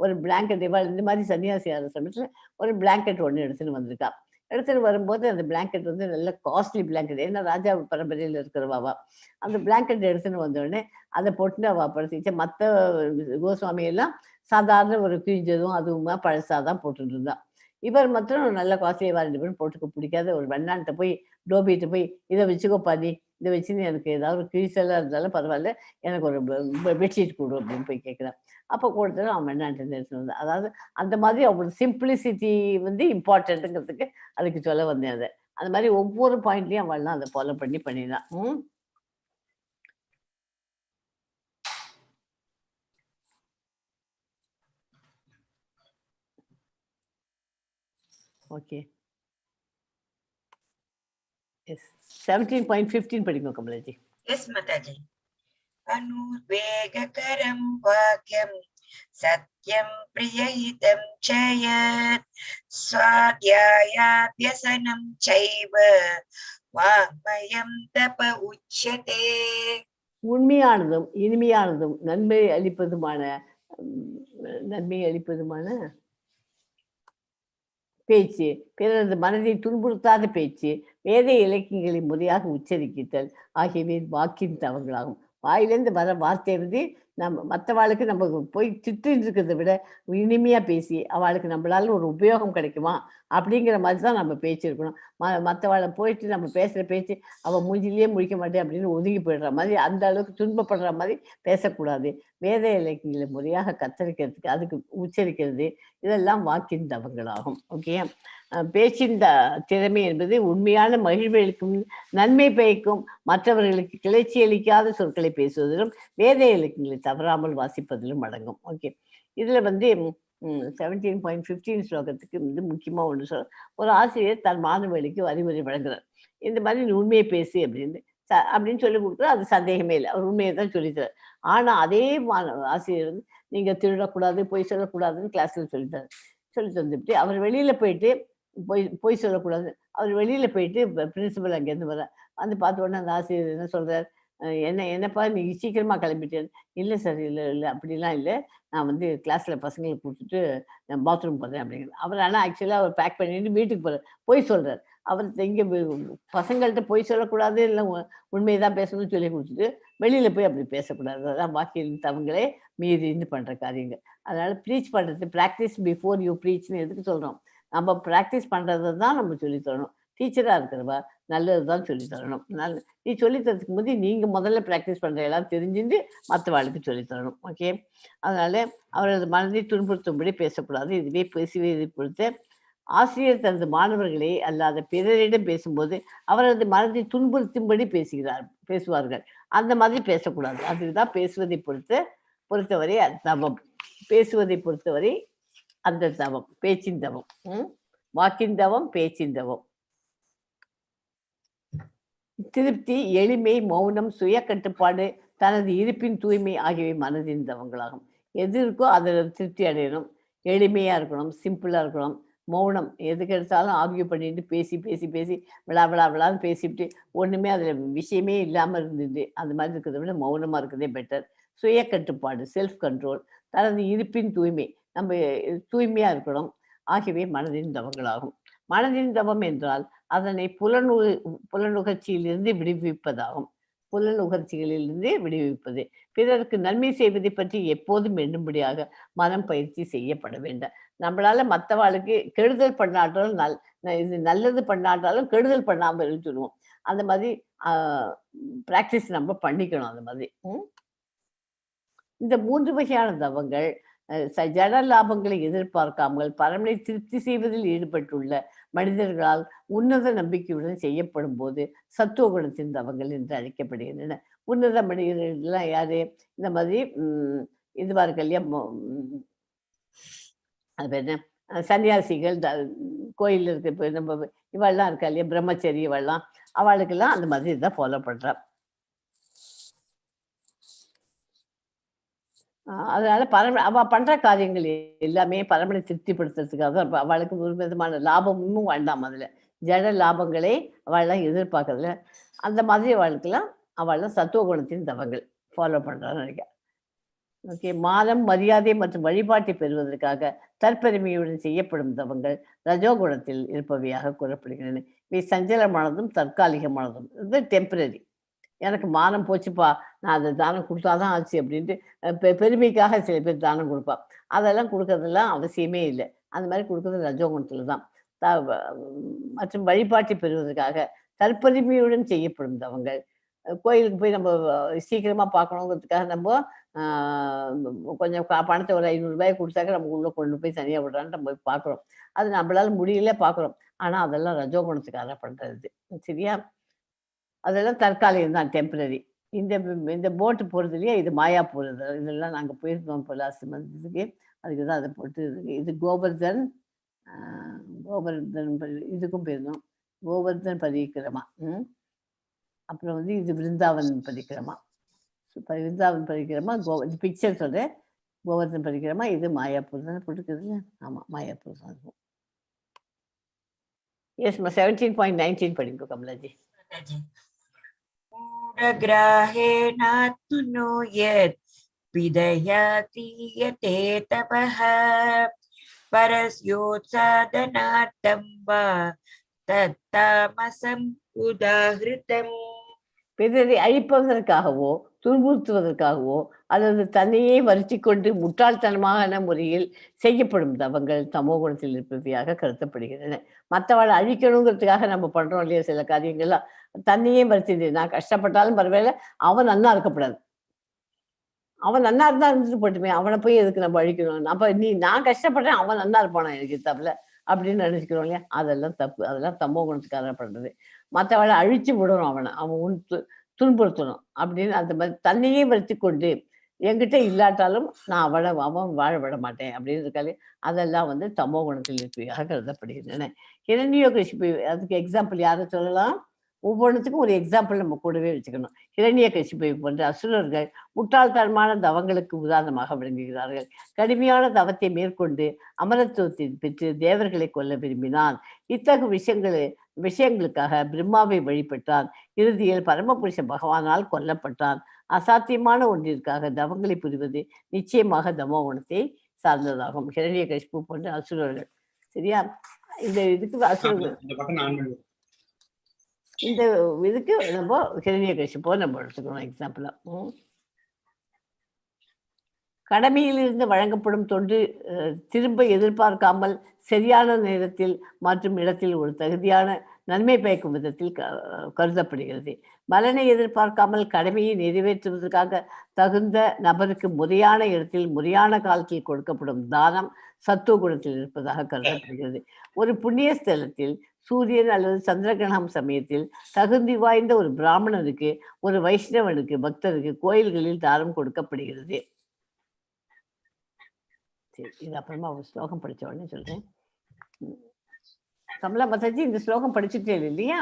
ஒரு பிளாங்கெட், இவாள் இந்த மாதிரி சன்னியாசி ஆகிற சமயத்தில் ஒரு பிளாங்கெட் ஒன்று எடுத்துன்னு வந்திருக்கா. எடுத்துன்னு வரும்போது அந்த பிளாங்கெட் வந்து நல்ல காஸ்ட்லி பிளாங்கெட். ஏன்னா ராஜா பரம்பரையில் இருக்கிறவாவா. அந்த பிளாங்கெட் எடுத்துன்னு வந்தோடனே அதை போட்டுன்னு அவள் படுத்திச்சு. மற்ற கோஸ்வாமி எல்லாம் சாதாரண ஒரு கிழிஞ்சதும் அதுவுமா பழசாதான் போட்டுட்டு இருந்தான். இவர் மாத்திரம் நல்ல காஸ்ட்லியாக 2 பேரும் போட்டுக்க பிடிக்காத ஒரு வெண்ணான்ட்ட போய் டோபிகிட்ட போய், இதை வச்சுக்கோப்பா, நீ இதை வச்சுன்னு எனக்கு ஏதாவது ஒரு கிழிச்சலாக இருந்தாலும் பரவாயில்ல, எனக்கு ஒரு பெட்ஷீட் கொடு அப்படின்னு போய் கேட்குறான். அப்போ கொடுத்தாலும் அவன் வெண்ணான்ட்டு எடுத்துட்டு வந்தான். அதாவது அந்த மாதிரி அவங்களோட சிம்பிளிசிட்டி வந்து இம்பார்ட்டன்ட்டுங்கிறதுக்கு அதுக்கு சொல்ல வந்தேன். அதை அந்த மாதிரி ஒவ்வொரு பாயிண்ட்லையும் அவள்லாம் அதை ஃபாலோ பண்ணினான். ஓகே, எஸ் 17.15 படிக்கும் கமலாஜி. எஸ் மாதாஜி. அனுவேககரம் வாக்யம் சத்யம் பிரியஹிதம் சயத் ஸ்வாத்யாயாத்யசனம் சைவ வாங்மயம் தப உச்யதே. உண்மையானதும் இனிமையானதும் நன்மை அளிப்பதுமான பேச்சு, பிறரது மனதை துன்புறுத்தாத பேச்சு, வேத இலக்கியங்களை முறையாக உச்சரித்தல் ஆகியவை வாக்கின் தவங்களாகும். வாயிலேருந்து வர வார்த்தை வந்து நம்ம மற்றவாளுக்கு நம்ம போய் திட்டுன்னு இருக்கிறத விட இனிமையா பேசி அவளுக்கு நம்மளால ஒரு உபயோகம் கிடைக்குமா அப்படிங்கிற மாதிரி தான் நம்ம பேச்சு இருக்கணும். மற்றவாளை போயிட்டு நம்ம பேசுகிற பேச்சு அவள் மூஞ்சிலேயே முழிக்க மாட்டேன் அப்படின்னு ஒதுங்கி போயிடுற மாதிரி, அந்த அளவுக்கு துன்பப்படுற மாதிரி பேசக்கூடாது. வேத இலக்கியங்களை முறையாக கத்தரிக்கிறதுக்கு அதுக்கு உச்சரிக்கிறது இதெல்லாம் வாக்கின் தவங்களாகும். ஓகே, பேச்சின் திறமை என்பது உண்மையான மகிழ்வளிக்கும் நன்மை பயக்கும் மற்றவர்களுக்கு கிளர்ச்சி அளிக்காத சொற்களை பேசுவதிலும் வேத இலக்கியங்களை தவறாமல் வாசிப்பதிலும் அடங்கும். ஓகே, இதுல வந்து 17.15 ஸ்லோகத்துக்கு வந்து முக்கியமா ஒன்று சொல்ல, ஒரு ஆசிரியர் தன் மாணவர்களுக்கு அறிவுரை வழங்குறார். இந்த மாதிரி நீ உண்மையை பேசு அப்படின்னு சொல்லி கொடுக்குற, அது சந்தேகமே இல்லை, அவர் உண்மையை தான் சொல்லித்தரார். ஆனா அதே ஆசிரியர் வந்து நீங்க திருடக்கூடாது, பொய் சொல்லக்கூடாதுன்னு கிளாஸ்ல சொல்லி தந்துட்டு அவர் வெளியில போயிட்டு பொய் சொல்லக்கூடாது, அவர் வெளியில போயிட்டு பிரின்சிபல் அங்கேருந்து வர வந்து பார்த்த உடனே அந்த ஆசிரியர் என்ன சொல்றார், என்னப்பா நீ சீக்கிரமா கிளம்பிட்டேன். இல்லை சார், இல்லை அப்படிலாம் இல்லை, நான் வந்து கிளாஸ்ல பசங்களை கொடுத்துட்டு பாத்ரூம் போறேன் அப்படிங்கிறது. அவர் ஆனால் ஆக்சுவலாக அவர் பேக் பண்ணிட்டு வீட்டுக்கு போறார், பொய் சொல்றார். அவர் இங்கே பசங்கள்கிட்ட பொய் சொல்லக்கூடாது, இல்லை உண்மையை தான் பேசணும்னு சொல்லி கொடுத்துட்டு வெளியில போய் அப்படி பேசக்கூடாது. அதான் வாக்கியின் தவங்களே மீறி பண்ற காரியங்கள். அதனால ப்ரீச் பண்றது, ப்ராக்டிஸ் பிஃபோர் யூ ப்ரீச்னு எதுக்கு சொல்றோம்? நம்ம ப்ராக்டிஸ் பண்றதை தான் நம்ம சொல்லி தரணும். டீச்சரா இருக்கிறவா நல்லது தான் சொல்லி தரணும். நீ சொல்லி தரதுக்கு போது நீங்க முதல்ல ப்ராக்டிஸ் பண்ற எல்லாம் தெரிஞ்சுட்டு மற்றவாளுக்கு சொல்லி தரணும். ஓகே, அதனால அவரது மனதை துன்புறுத்தும்படி பேசக்கூடாது. இதுவே பேசுவதை பொறுத்த ஆசிரியர் தனது மாணவர்களை அல்லாத பிறரிடம் பேசும்போது அவரது மனதை துன்புறுத்தும்படி பேசுவார்கள். அந்த மாதிரி பேசக்கூடாது. அதுதான் பேசுவதை பொறுத்தவரை தவம். பேசுவதை பொறுத்தவரை அந்த தவம், பேச்சின் தவம், வாக்கின் தவம், பேச்சின் தவம். திருப்தி, எளிமை, மௌனம், சுய கட்டுப்பாடு, தனது இருப்பின் தூய்மை ஆகியவை மனதின் தவங்களாகும். எது இருக்கோ அதில் திருப்தி அடையணும், எளிமையா இருக்கணும், சிம்பிளா இருக்கணும், மௌனம், எதுக்கு எடுத்தாலும் ஆர்கியூ பண்ணிட்டு பேசி பேசி பேசி விளான்னு பேசிட்டு ஒண்ணுமே அதுல விஷயமே இல்லாம இருந்தது, அந்த மாதிரி இருக்கிறத விட மௌனமா இருக்கிறதே பெட்டர். சுய கட்டுப்பாடு, செல்ஃப் கண்ட்ரோல், தனது இருப்பின் தூய்மை, நம்ம தூய்மையா இருக்கணும் ஆகியவை மனதின் தவங்களாகும். மனதின் தவம் என்றால் அதனை புலனுகர்ச்சியிலிருந்து விடுவிப்பதாகும். புலனுகர்ச்சிகளிலிருந்து விடுவிப்பது. பிறருக்கு நன்மை செய்வதை பற்றி எப்போதும் எண்ணும்படியாக மனம் பயிற்சி செய்யப்பட வேண்டும். நம்மளால மற்றவாளுக்கு கெடுதல் பண்ணாட்டாலும் இது நல்லது பண்ணாட்டாலும் கெடுதல் பண்ணாம இருந்துருவோம். அந்த மாதிரி பிராக்டிஸ் நம்ம பண்ணிக்கணும். அந்த மாதிரி இந்த 3 வகையான தவங்கள் ஜட லாபங்களை எதிர்பார்க்காமல் பரமனை திருப்தி செய்வதில் ஈடுபட்டுள்ள மனிதர்களால் உன்னத நம்பிக்கையுடன் செய்யப்படும் போது சத்துவ குணத்தின் தவங்கள் என்று அழைக்கப்படுகின்றன. உன்னத மனிதர்கள்லாம் யாரு? இந்த மாதிரி இதுவா இருக்கு இல்லையா, அது என்ன, சன்னியாசிகள், கோயில் இருக்கு, இப்போ நம்ம இவெல்லாம் இருக்கா இல்லையா, பிரம்மச்சரி, இவெல்லாம் அவளுக்கெல்லாம் அந்த மாதிரி தான் ஃபாலோ பண்றா. அதனால அவ பண்ற காரியங்கள் எல்லாமே பரமனை திருப்திப்படுத்துறதுக்காக தான். அவளுக்கு ஒரு விதமான லாபமும் வேண்டாம். அதுல ஜட லாபங்களை அவள்லாம் எதிர்பார்க்கறதுல அந்த மாதிரி அவளுக்கெல்லாம் அவள்லாம் சத்துவ குணத்தின் தவங்கள் ஃபாலோ பண்றான்னு நினைக்கிறேன். ஓகே, மானம், மரியாதை மற்றும் வழிபாட்டை பெறுவதற்காக தற்பெருமையுடன் செய்யப்படும் தவங்கள் ரஜோகுணத்தில் இருப்பவையாக கூறப்படுகின்றன. இவை சஞ்சலமானதும் தற்காலிகமானதும், இது டெம்பரரி. எனக்கு மானம் போச்சுப்பா, நான் அதை தானம் கொடுத்தாதான் ஆச்சு அப்படின்ட்டு பெருமைக்காக சில பேர் தானம் கொடுப்பா. அதெல்லாம் கொடுக்கறதெல்லாம் அவசியமே இல்லை. அந்த மாதிரி கொடுக்கறது ரஜோகுணத்துல தான். மற்றும் வழிபாட்டை பெறுவதற்காக தற்பெருமையுடன் செய்யப்படும் தவங்கள். கோயிலுக்கு போய் நம்ம சீக்கிரமா பார்க்கணுங்கிறதுக்காக நம்ம கொஞ்சம் பணத்தை ஒரு 500 ரூபாய் கொடுத்தாக்க நம்ம உள்ள கொண்டு போய் தனியா விடுறான்னு நம்ம போய் பார்க்குறோம். அது நம்மளால முடியல பார்க்குறோம். ஆனா அதெல்லாம் ரஜோகுணத்துக்காக பண்றது. சரியா? அதெல்லாம் தற்காலிகம் தான், டெம்பரரி. இந்த போட்டு போறது இல்லையா, இது மாயா போறது. இதெல்லாம் நாங்கள் போயிருந்தோம் இப்போ லாஸ்ட் மந்த்துக்கு. அதுக்கு தான் அதை போட்டு இது கோவர்தன் இதுக்கும் போயிருந்தோம். கோவர்தன் பரிக்கிரமா. அப்புறம் வந்து இது விருந்தாவன் பரிக்கிரமா. விருந்தாவன் பரிக்கிரமா இது பிக்சர் சொல்றேன். கோவர்தன் பரிக்கிரமா, இது மாயாப்பூர் தானே போட்டுருக்குதுங்க. ஆமா, மாயாப்பூர் தான் இருக்கும். எஸ்மா, 17.19 படிங்க கமலாஜி. மூடகிராஹேனாத்மனோ யத் விதயா க்ரியதே தபஹ பரஸ்யோத்சாதனார்த்தம் வா தத்தாமசம் உதாஹ்ருதம். பிறரை அழிப்பதற்காகவோ துன்புறுத்துவதற்காகவோ அல்லது தன்னையே வருத்தி கொண்டு முட்டாள்தனமான முறையில் செய்யப்படும் தவங்கள் தமோ குணத்தில் இருப்பவையாக கருதப்படுகின்றன. மற்றவளை அழிக்கணுங்கிறதுக்காக நம்ம பண்றோம் இல்லையா சில காரியங்கள்லாம், தன்னையே வருத்தி, நான் கஷ்டப்பட்டாலும் பரவாயில்ல, அவன் நன்னா இருக்கப்படாது, அவன் நல்லா இருந்தா இருந்துட்டு போட்டுமே, அவனை போய் எதுக்கு நம்ம அழிக்கணும்? அப்ப நான் கஷ்டப்படுறேன், அவன் நல்லா இருப்பானா எனக்கு தப்புல அப்படின்னு நினைச்சுக்கிறோம் இல்லையா? அதெல்லாம் தப்பு. அதெல்லாம் தமோ குணத்துக்காக பண்றது. மற்றவளை அழிச்சு விடணும், அவன் துன்புறுத்தணும் அப்படின்னு அந்த மாதிரி தன்னையே வருத்தி கொண்டு என்கிட்ட இல்லாட்டாலும் நான் அவன் வாழ விட மாட்டேன் அப்படின்னு இருக்காலே, அதெல்லாம் வந்து தமோ குணத்தில் இருப்பதாக கருதப்படுகின்றன. ஹிரண்யகசிபு அதுக்கு எக்ஸாம்பிள் யாரை சொல்லலாம்? ஒவ்வொன்றுத்துக்கும் ஒரு எக்ஸாம்பிள் நம்ம கூடவே வச்சுக்கணும். ஹிரண்யகசிபை போன்ற அசுரர்கள் முட்டாள்தனமான தவங்களுக்கு உதாரணமாக விளங்குகிறார்கள். கடுமையான தவத்தை மேற்கொண்டு அமரத்துவத்தை பெற்று தேவர்களை கொல்ல விரும்பினான். இத்தகு விஷயங்களுக்காக பிரம்மாவை வழிபட்டான். இறுதியில் பரமபுருஷ பகவானால் கொல்லப்பட்டான். அசாத்தியமான ஒன்றிற்காக தவங்களை புரிவது நிச்சயமாக தமோ குணத்தை சார்ந்ததாகும். ஹிரண்யகசிபு போன்ற அசுரர்கள். சரியா? இந்த இதுக்கு அசுரர்கள் இந்த இதுக்கு நம்ம ஹிரண்யகசிபு நம்ம எடுத்துக்கணும் எக்ஸாம்பிளா. கடமையிலிருந்து வழங்கப்படும் தொண்டு திரும்ப எதிர்பார்க்காமல் சரியான நேரத்தில் மற்றும் இடத்தில் ஒரு தகுதியான நன்மை பயக்கும் விதத்தில் கருதப்படுகிறது. பலனை எதிர்பார்க்காமல் கடமையை நிறைவேற்றுவதற்காக தகுந்த நபருக்கு முறையான இடத்தில் முறையான காலத்தில் கொடுக்கப்படும் தானம் சத்துவ குணத்தில் இருப்பதாக கருதப்படுகிறது. ஒரு புண்ணிய ஸ்தலத்தில் சூரியன் அல்லது சந்திரகிரகணம் சமயத்தில் தகுதி வாய்ந்த ஒரு பிராமணனுக்கு, ஒரு வைஷ்ணவனுக்கு, பக்தருக்கு கோயில்களில் தானம் கொடுக்கப்படுகிறது. சரி, இது அப்புறமா ஒரு ஸ்லோகம் படிச்ச உடனே சொல்றேன். கமலா மத்தாஜி, இந்த ஸ்லோகம் படிச்சுட்டே இல்லையா?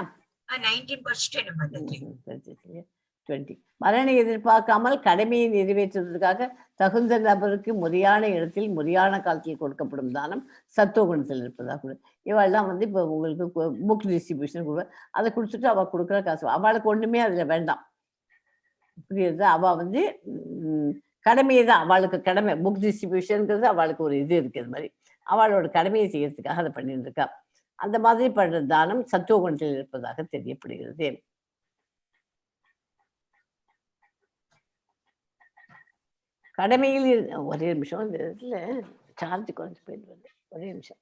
20. பலனை எதிர்பார்க்காமல் கடமையை நிறைவேற்றுவதற்காக தகுந்த நபருக்கு முறையான இடத்தில் முறையான காலத்தில் கொடுக்கப்படும் தானம் சத்துவ குணத்தில் இருப்பதாக. இவெல்லாம் வந்து இப்போ உங்களுக்கு புக் டிஸ்ட்ரிபியூஷன் கொடுவ, அதை கொடுத்துட்டு அவள் கொடுக்குற காசு அவளுக்கு ஒண்ணுமே அதுல வேண்டாம். புரியுது? அவள் வந்து கடமையை தான், அவளுக்கு கடமை. புக் டிஸ்ட்ரிபியூஷனுங்கிறது அவளுக்கு ஒரு இது இருக்கு. அது மாதிரி அவளோட கடமையை செய்யறதுக்காக அதை பண்ணிட்டு இருக்கா. அந்த மாதிரி பண்ற தானம் சத்துவ குணத்தில் இருப்பதாக தெரியப்படுகிறது. கடமையில் ஒரே நிமிஷம், இந்த இதுல சார்ஜ் குறைஞ்சு போயிட்டு வருது. ஒரே நிமிஷம்.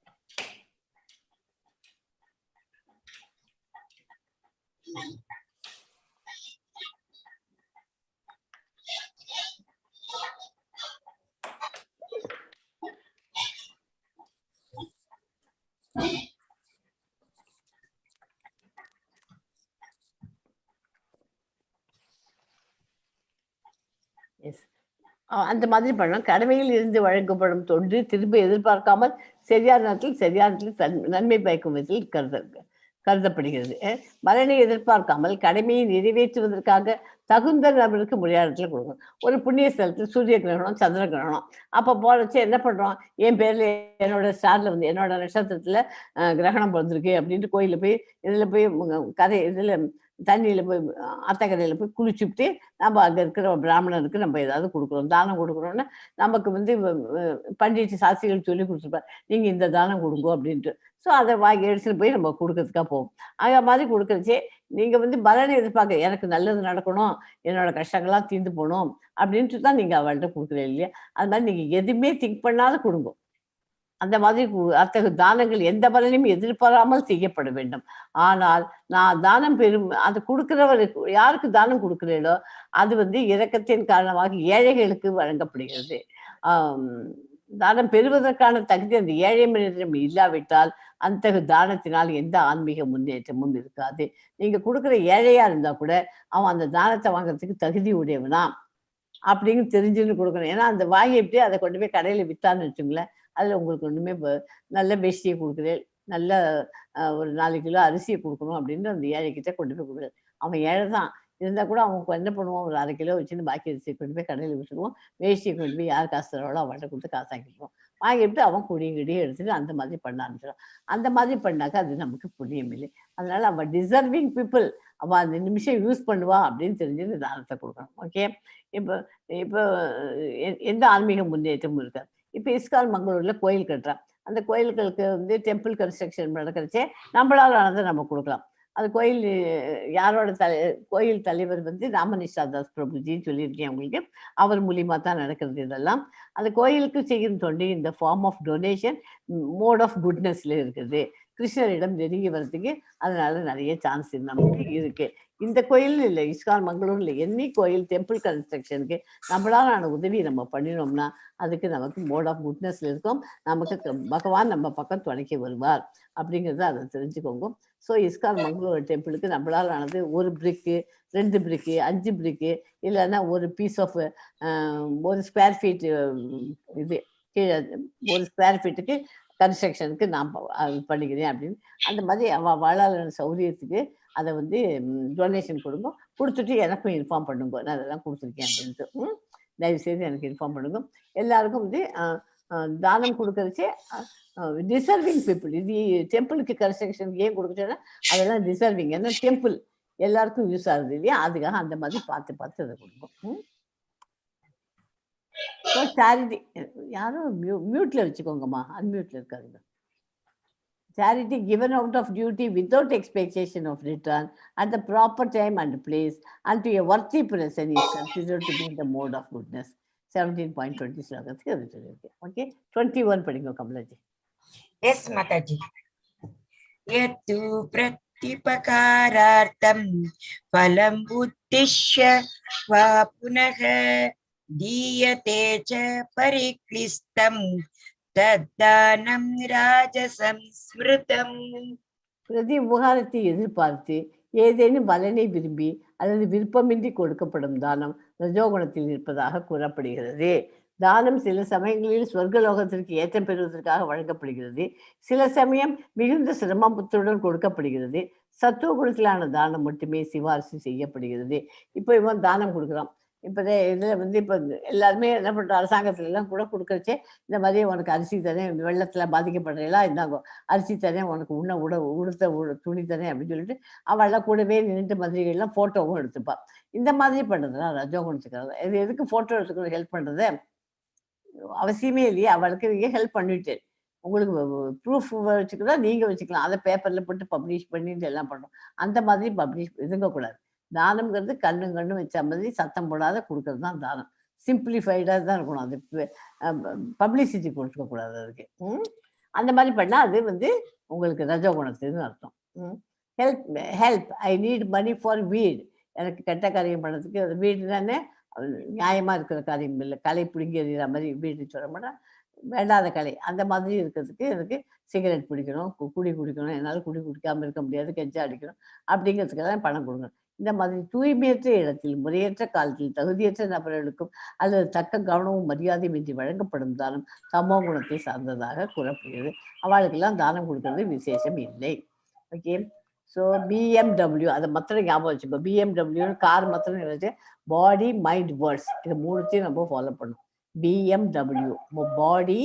எஸ், அந்த மாதிரி பண்ணணும். கடமையில் இருந்து வழங்கப்படும் தொண்டு திரும்ப எதிர்பார்க்காமல் சரியான நேரத்தில் நன்மை பயக்கும் விதத்தில் கருதப்படுகிறது. பலனை எதிர்பார்க்காமல் கடமையை நிறைவேற்றுவதற்காக தகுந்த நபருக்கு முறையான இடத்துல கொடுக்கணும். ஒரு புண்ணிய ஸ்தலத்தில் சூரிய கிரகணம், சந்திர கிரகணம் அப்போ போறச்சு என்ன பண்றோம்? என் பேர்ல என்னோட ஸ்டார்ல வந்து என்னோட நட்சத்திரத்துல கிரகணம் பிறந்திருக்கு அப்படின்ட்டு கோயில போய் இதுல போய் இதுல தண்ணியில போய் அத்தக்கரையில போய் குளிச்சுட்டு நம்ம அங்க இருக்கிற பிராமணருக்கு நம்ம ஏதாவது கொடுக்குறோம், தானம் கொடுக்குறோம்னா நமக்கு வந்து பண்டிட் சாஸ்திரிகள் சொல்லி கொடுத்துருப்பார், நீங்க இந்த தானம் கொடுங்க அப்படின்ட்டு. ஸோ அதை வாங்கி எடுத்துட்டு போய் நம்ம கொடுக்கறதுக்காக போவோம். அது மாதிரி கொடுக்கறச்சே நீங்க வந்து பலனை எதிர்பார்க்க, எனக்கு நல்லது நடக்கணும், என்னோட கஷ்டங்கள்லாம் தீர்ந்து போகணும் அப்படின்ட்டு தான் நீங்க அவள்கிட்ட கொடுக்குறீங்க இல்லையா? அது மாதிரி நீங்க எதுவுமே திங்க் பண்ணாத கொடுங்க. அந்த மாதிரி அத்தகைய தானங்கள் எந்த பலனையும் எதிர்பாராமல் செய்யப்பட வேண்டும். ஆனால் நான் தானம் அது கொடுக்கிறவருக்கு, யாருக்கு தானம் கொடுக்கிறீர்களோ அது வந்து இரக்கத்தின் காரணமாக ஏழைகளுக்கு வழங்கப்படுகிறது. தானம் பெறுவதற்கான தகுதி அந்த ஏழை மனிதனிடம் இல்லாவிட்டால் அந்த தானத்தினால் எந்த ஆன்மீக முன்னேற்றமும் இருக்காது. நீங்க கொடுக்குற ஏழையா இருந்தா கூட அவன் அந்த தானத்தை வாங்குறதுக்கு தகுதி உடையவனா அப்படின்னு தெரிஞ்சுன்னு கொடுக்கணும். ஏன்னா அந்த வாங்கிட்டு அதை கொண்டு போய் கடையில வித்தான்னு வச்சுங்களேன், அதுல உங்களுக்கு ஒண்ணுமே நல்ல வேஷ்டியை கொடுக்குறேன், நல்ல ஒரு 4 கிலோ அரிசியை கொடுக்கணும் அப்படின்னு அந்த ஏழைக்கிட்ட கொண்டு போய் கொடுக்குறது. அவன் ஏழை தான் இருந்தா கூட அவங்க என்ன பண்ணுவோம், ஒரு 1/2 கிலோ வச்சுன்னு பாக்கி அரிசியை கொண்டு போய் கடையில் விட்டுருவோம், வேஷ்டியை கொண்டு போய் யார் காசு தரவாளோ அவன்கிட்ட கொடுத்து காசு வாங்கிடுவோம். வாங்கிட்டு அவன் குடியும் எடுத்துட்டு அந்த மாதிரி பண்ண ஆரம்பிச்சிடும். அந்த மாதிரி பண்ணாக்க அது நமக்கு புண்ணியம் இல்லை. அதனால அவன் டிசர்விங் பீப்புள், அவன் அந்த நிமிஷம் யூஸ் பண்ணுவா அப்படின்னு தெரிஞ்சு தானத்தை கொடுக்கணும். ஓகே, இப்போ இப்போ எந்த ஆன்மீக முன்னேற்றமும் இருக்காது. இப்போ இஸ்கான் மங்களூர்ல கோயில் கட்டுறான். அந்த கோயில்களுக்கு வந்து டெம்பிள் கன்ஸ்ட்ரக்ஷன் நடக்கிறச்சே நம்மளால் ஆனதை நம்ம கொடுக்கலாம். அது கோயில் யாரோட கோயில் தலைவர் வந்து ராமனிஷா தாஸ் பிரபுஜின்னு சொல்லியிருக்கேன் உங்களுக்கு. அவர் மூலியமா தான் நடக்கிறது இதெல்லாம். அந்த கோயிலுக்கு செய்யும் தொண்டு இந்த form of donation mode of குட்னஸ்ல இருக்குது. கிருஷ்ணரிடம் நெருங்கி வர்றதுக்கு அதனால நிறைய சான்ஸ் நமக்கு இருக்கு. இந்த கோயில் இல்லை, இஸ்கான் மங்களூர்ல எனி கோயில் டெம்பிள் கன்ஸ்ட்ரக்ஷனுக்கு நம்மளால உதவி நம்ம பண்ணினோம்னா அதுக்கு நமக்கு மோட் ஆஃப் குட்னஸ்ல இருக்கும். நமக்கு பகவான் நம்ம பக்கம் துணைக்க வருவார் அப்படிங்கிறத அதை தெரிஞ்சுக்கோங்க. ஸோ இஸ்கான் மங்களூர் டெம்பிளுக்கு நம்மளால் ஆனது 1 பிரிக்கு, 2 பிரிக்கு, 5 பிரிக்கு, இல்லைன்னா ஒரு பீஸ் ஆஃப் 1 ஸ்கொயர் ஃபீட் இது கீழே 1 ஸ்கொயர் ஃபீட்டுக்கு கன்ஸ்ட்ரக்ஷனுக்கு நான் பண்ணிக்கிறேன் அப்படின்னு அந்த மாதிரி வாழாளர் சௌரியத்துக்கு அதை வந்து டொனேஷன் கொடுங்க. கொடுத்துட்டு எனக்கும் இன்ஃபார்ம் பண்ணுங்க, நான் அதெல்லாம் கொடுத்துருக்கேன் அப்படின்ட்டு. தயவுசெய்து எனக்கு இன்ஃபார்ம் பண்ணுங்க. எல்லாருக்கும் வந்து தானம் கொடுக்கறச்சே டிசர்விங் பீப்புள். இது டெம்பிளுக்கு கன்ஸ்ட்ரக்ஷன் ஏன் கொடுக்குறேன்னா அதெல்லாம் டிசர்விங், ஏன்னா டெம்பிள் எல்லாருக்கும் யூஸ் ஆகுது இல்லையா, அதுக்காக அந்த மாதிரி பார்த்து பார்த்து அதை கொடுக்கும். சேரிட்டி யாரும் மியூட்ல வச்சுக்கோங்கம்மா, அன்மியூட்ல இருக்காதுங்க. Charity given out of duty without expectation of return at the proper time and place and to a worthy person is considered to be the mode of goodness. 17.20 ஸ்லோகத்துக்கு அது சொல்லியிருக்கேன். ஓகே, 21 படிங்க கமலாஜி. எஸ் மாதாஜி. யத்து பிரதிபகாரார்த்தம் ஃபலம் உத்திஷ்ய வா புனக தீயதே ச பரிக்ளிஸ்தம் தத்தானம் ராஜசம் ஸ்மிருதம். பிரதி உபகாரத்தை எதிர்பார்த்து ஏதேனும் பலனை விரும்பி அல்லது விருப்பமின்றி கொடுக்கப்படும் தானம் ரஜோகுணத்தில் இருப்பதாக கூறப்படுகிறது. தானம் சில சமயங்களில் சொர்க்கலோகத்திற்கு ஏற்றம் பெறுவதற்காக வழங்கப்படுகிறது. சில சமயம் மிகுந்த சிரமத்துடன் கொடுக்கப்படுகிறது. சத்துவ குணத்திலான தானம் மட்டுமே சிபாரிசு செய்யப்படுகிறது. இப்போ இவன் தானம் கொடுக்குறான். இப்போ இதில் வந்து இப்போ எல்லாருமே என்ன பண்ணுற, அரசாங்கத்துல எல்லாம் கூட கொடுக்கறச்சே இந்த மாதிரி உனக்கு அரிசி தரேன், வெள்ளத்தில் பாதிக்கப்படுறீங்களா இருந்தாங்க, அரிசி தரேன், உனக்கு உடுத்த துணி தரேன் அப்படின்னு சொல்லிட்டு அவள்லாம் கூடவே நின்று மந்திரிகள்லாம் ஃபோட்டோவும் எடுத்துப்பாள். இந்த மாதிரி பண்ணுறதுலாம் ரஜோகுணத்துக்காக. இது எதுக்கு ஃபோட்டோ எடுத்துக்கணும், ஹெல்ப் பண்ணுறது அவசியமே இல்லையே. அவளுக்கு நீங்கள் ஹெல்ப் பண்ணிட்டு உங்களுக்கு ப்ரூஃப் வச்சுக்கலாம், நீங்கள் வச்சுக்கலாம். அதை பேப்பரில் போட்டு பப்ளிஷ் பண்ணிட்டு எல்லாம் பண்ணணும். அந்த மாதிரி பப்ளிஷ் இதுங்கக்கூடாது. தானம்ங்கிறது கண்ணு வச்ச மாதிரி சத்தம் போடாத கொடுக்கறது தான் தானம். சிம்பிளிஃபைடாக தான் இருக்கணும். அது பப்ளிசிட்டி கொடுக்கக்கூடாது அதுக்கு. அந்த மாதிரி பண்ணால் அது வந்து உங்களுக்கு ரஜோகுணத்துன்னு அர்த்தம். Help I need money for வீடு. எனக்கு கெட்ட காரியம் பண்ணுறதுக்கு அது வீடு தானே நியாயமாக இருக்கிற காரியம் இல்லை. களை பிடுங்கி எறிகிற மாதிரி வீடு சொல்ல மாட்டேன், வேண்டாத கலை அந்த மாதிரி இருக்கிறதுக்கு எனக்கு சிகரெட் பிடிக்கணும், குடி குடிக்கணும், என்னால் குடி குடிக்காமல் இருக்க முடியாது, கெஞ்சா அடிக்கணும் அப்படிங்கிறதுக்கெல்லாம் பணம் கொடுக்கணும். இந்த மாதிரி தூய்மையற்ற இடத்தில் முறையற்ற காலத்தில் தகுதியற்ற நபர்களுக்கும் அல்லது தக்க கவனமும் மரியாதையும் இன்றி வழங்கப்படும் தானம் சமோ குணத்தை சார்ந்ததாக கூறப்படுகிறது. அவளுக்கெல்லாம் தானம் கொடுக்கறது விசேஷம் இல்லை. ஓகே, ஸோ BMW அதை மாத்திரம் ஞாபகம் வச்சுக்கோ. BMW கார் மாத்திரம் நினைச்சு பாடி மைண்ட் வேர்ட்ஸ் இது மூணுத்தையும் நம்ம ஃபாலோ பண்ணணும். BMW body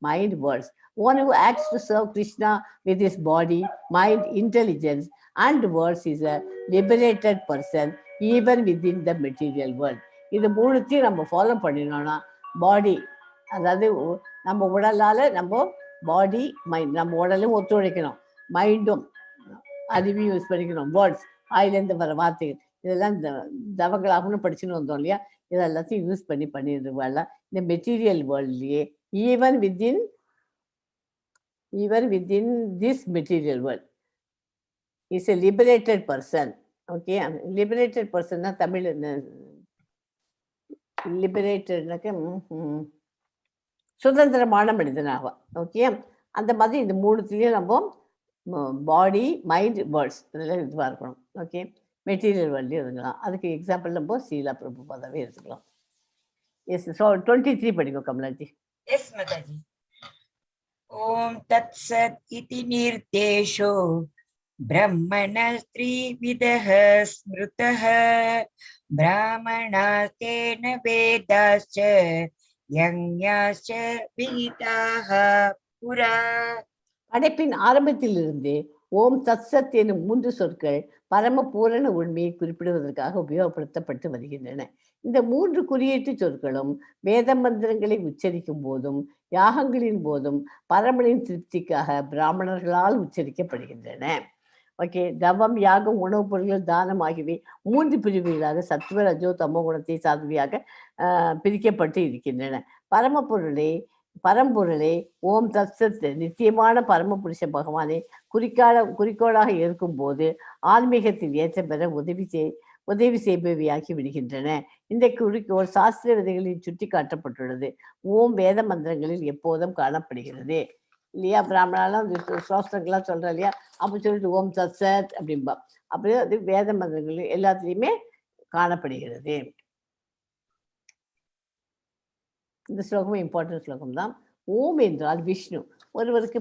mind words. One who acts to serve Krishna with his body, mind, intelligence and words is a liberated person even within the material world. இது மூணுத்தையும் நம்ம follow பண்ணினோம்னா பாடி, அதாவது நம்ம உடலால் நம்ம பாடி மைண்ட், நம்ம உடலும் ஒத்துழைக்கணும், மைண்டும் அறிவையும் யூஸ் பண்ணிக்கணும், வேர்ட்ஸ் வாயிலேருந்து வர வார்த்தைகள் இதெல்லாம் தவங்களாகனு படிச்சுன்னு வந்தோம் இல்லையா, இதெல்லாத்தையும் யூஸ் பண்ணிடுவாள் இந்த மெட்டீரியல் வேர்ல்ட்லேயே. Even within this material world is a liberated person. Okay, liberated person na Tamil liberated சுதந்திரமான மனிதனாக. ஓகே, அந்த மாதிரி இந்த மூணுத்துலேயும் நம்ம பாடி மைண்ட் வேர்ட்ஸ் இதெல்லாம் இதுவாக இருக்கணும். ஓகே, மெட்டீரியல் வேர்ல்ட்லேயும் இருக்கலாம். அதுக்கு எக்ஸாம்பிள் நம்ம சீலா பிரபுபாதாவே எடுத்துக்கலாம். எஸ், ஸோ 23 படிக்கும் கமலாஜி. எஸ் மாதாஜி. ஓம் தத்சத் இதி நிர்தேஷோ பிரம்மண த்ரிவிதஹ ஸ்மிருதஹ பிராமணாஸ்தேன வேதாஸ்ச யஞ்ஞாஸ்ச விஹிதாஹ புரா. படைப்பின் ஆரம்பத்திலிருந்து ஓம் தத்சத் எனும் 3 சொற்கள் பரம பூரண உண்மையை குறிப்பிடுவதற்காக உபயோகப்படுத்தப்பட்டு வருகின்றன. இந்த 3 குறியீட்டு சொற்களும் வேத மந்திரங்களை உச்சரிக்கும் போதும் யாகங்களின் போதும் பரமனின் திருப்திக்காக பிராமணர்களால் உச்சரிக்கப்படுகின்றன. ஓகே. தவம், யாகம், உணவுப் பொருட்கள், தானம் ஆகியவை 3 பிரிவுகளாக சத்துவ, ரஜோ, தமோ குணத்தை சார்ந்தவையாக பிரிக்கப்பட்டு இருக்கின்றன. பரம்பொருளே ஓம் தத்சத் நித்தியமான பரமபுருஷ பகவானை குறிக்கோளாக இருக்கும்போது ஆன்மீகத்தில் ஏற்ற பெற உதவி செய்பவையாகி விடுகின்றன. இந்த குறிக்கோள் சாஸ்திர விதைகளில் சுட்டி காட்டப்பட்டுள்ளது. ஓம் வேத மந்திரங்களில் எப்போதும் காணப்படுகிறது இல்லையா? பிராமணாலாம் சாஸ்திரங்கள்லாம் சொல்கிறோம் இல்லையா? அப்போ சொல்லிட்டு ஓம் தத்சத் அப்படின்பா. அப்படியே அது வேத மந்திரங்கள் எல்லாத்துலேயுமே காணப்படுகிறது. இந்த ஸ்லோகமும் இம்பார்ட்டன்ட் ஸ்லோகம் தான். ஓம் என்றால் விஷ்ணு, ஒருவருக்கு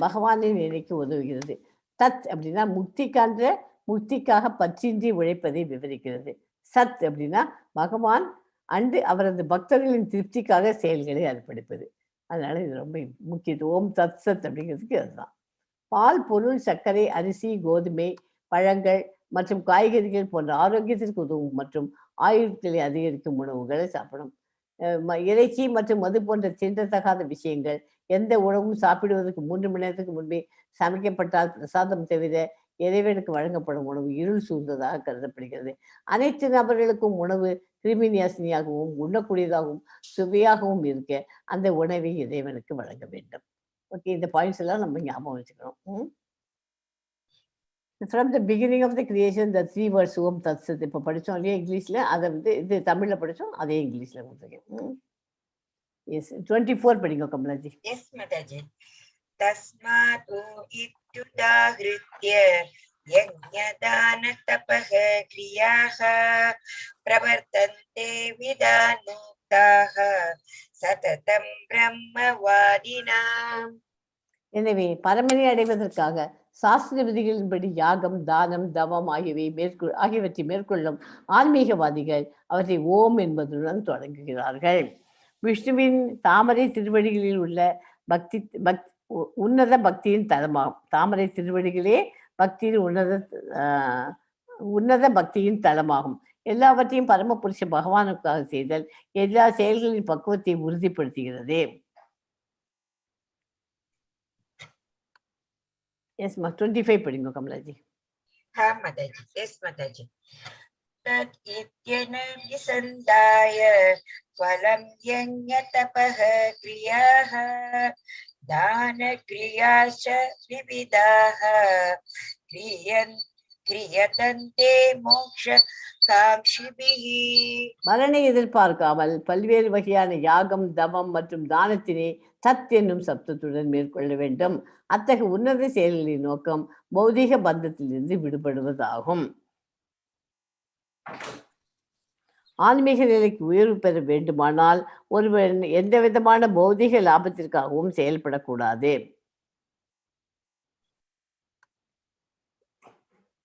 பகவானை நினைக்க உதவுகிறது. தத் அப்படின்னா முக்திக்காக பற்றின்றி உழைப்பதை விவரிக்கிறது. சத் அப்படின்னா பகவான் அன்று அவரது பக்தர்களின் திருப்திக்காக செயல்களை அர்ப்பணிப்பது. அதனால இது ரொம்ப முக்கியத்துவம். ஓம் தத் சத் அப்படிங்கிறதுக்கு அதுதான். பால், பொருள், சர்க்கரை, அரிசி, கோதுமை, பழங்கள் மற்றும் காய்கறிகள் போன்ற ஆரோக்கியத்திற்கு உதவும் மற்றும் ஆயுட்களை அதிகரிக்கும் உணவுகளை சாப்பிடும். இறைச்சி மற்றும் மது போன்ற தின்றத்தகாத விஷயங்கள் எந்த உணவும் சாப்பிடுவதற்கு 3 மணி நேரத்துக்கு முன்பே சமைக்கப்பட்டால் பிரசாதம் தவிர இறைவனுக்கு வழங்கப்படும் உணவு இருள் சூழ்ந்ததாக கருதப்படுகிறது. அனைத்து நபர்களுக்கும் உணவு கிருமி நாசினியாகவும் உண்ணக்கூடியதாகவும் சுவையாகவும் இருக்க அந்த உணவை இறைவனுக்கு வழங்க வேண்டும். ஓகே, இந்த பாயிண்ட்ஸ் எல்லாம் நம்ம ஞாபகம் வச்சுக்கணும். From the beginning of the creation, the 3 words ஓம் தத் சத் இப்போ படித்தோம் இல்லையா இங்கிலீஷில், அதை வந்து இது தமிழில் படித்தோம், அதே இங்கிலீஷில் கொடுத்துருக்கேன். எஸ் 24 படிங்க கமலாஜி. எஸ் மாதாஜி. தஸ்மாத் இத்யுதாஹ்ருத்ய யஜ்ஞதான தபஹ க்ரியாஹ பிரவர்த்தந்தே விதானுக்தாஹ சததம் பிரம்மவாதினாம். எனவே பரமனை அடைவதற்காக சாஸ்திர விதிகளின்படி யாகம், தானம், தவம் ஆகியவற்றை மேற்கொள்ளும் ஆன்மீகவாதிகள் அவற்றை ஓம் என்பதுடன் தொடங்குகிறார்கள். விஷ்ணுவின் தாமரை திருவடிகளில் உள்ள உன்னத பக்தியின் தலமாகும். தாமரை திருவடிகளே பக்தியின் உன்னத பக்தியின் தலமாகும். எல்லாவற்றையும் பரமபுருஷ பகவானுக்காக செய்தல் எல்லா செயல்களின் பக்குவத்தை உறுதிப்படுத்துகிறது. எஸ் மா 25 படிங்க கமலாஜி. ஹா மாதாஜி. எஸ் மாதாஜி. தத் இத்யன விசந்தாய ஃபலம் யஞ தபஹ க்ரியாஹ தான க்ரியாச்ச விவிதாஹ கிரியதந்தே மோக்ஷ காம்ஷிபிஹி. மரணை எதிர்பார்க்காமல் பல்வேறு வகையான யாகம், தவம் மற்றும் தானத்தினை தத் என்னும் சப்தத்துடன் மேற்கொள்ள வேண்டும். அத்தகைய உன்னத செயல்களின் நோக்கம் பௌதிக பந்தத்திலிருந்து விடுபடுவதாகும். ஆன்மீக நிலைக்கு உயர்வு பெற வேண்டுமானால் ஒருவர் எந்த விதமான பௌதிக லாபத்திற்காகவும் செயல்படக்கூடாது.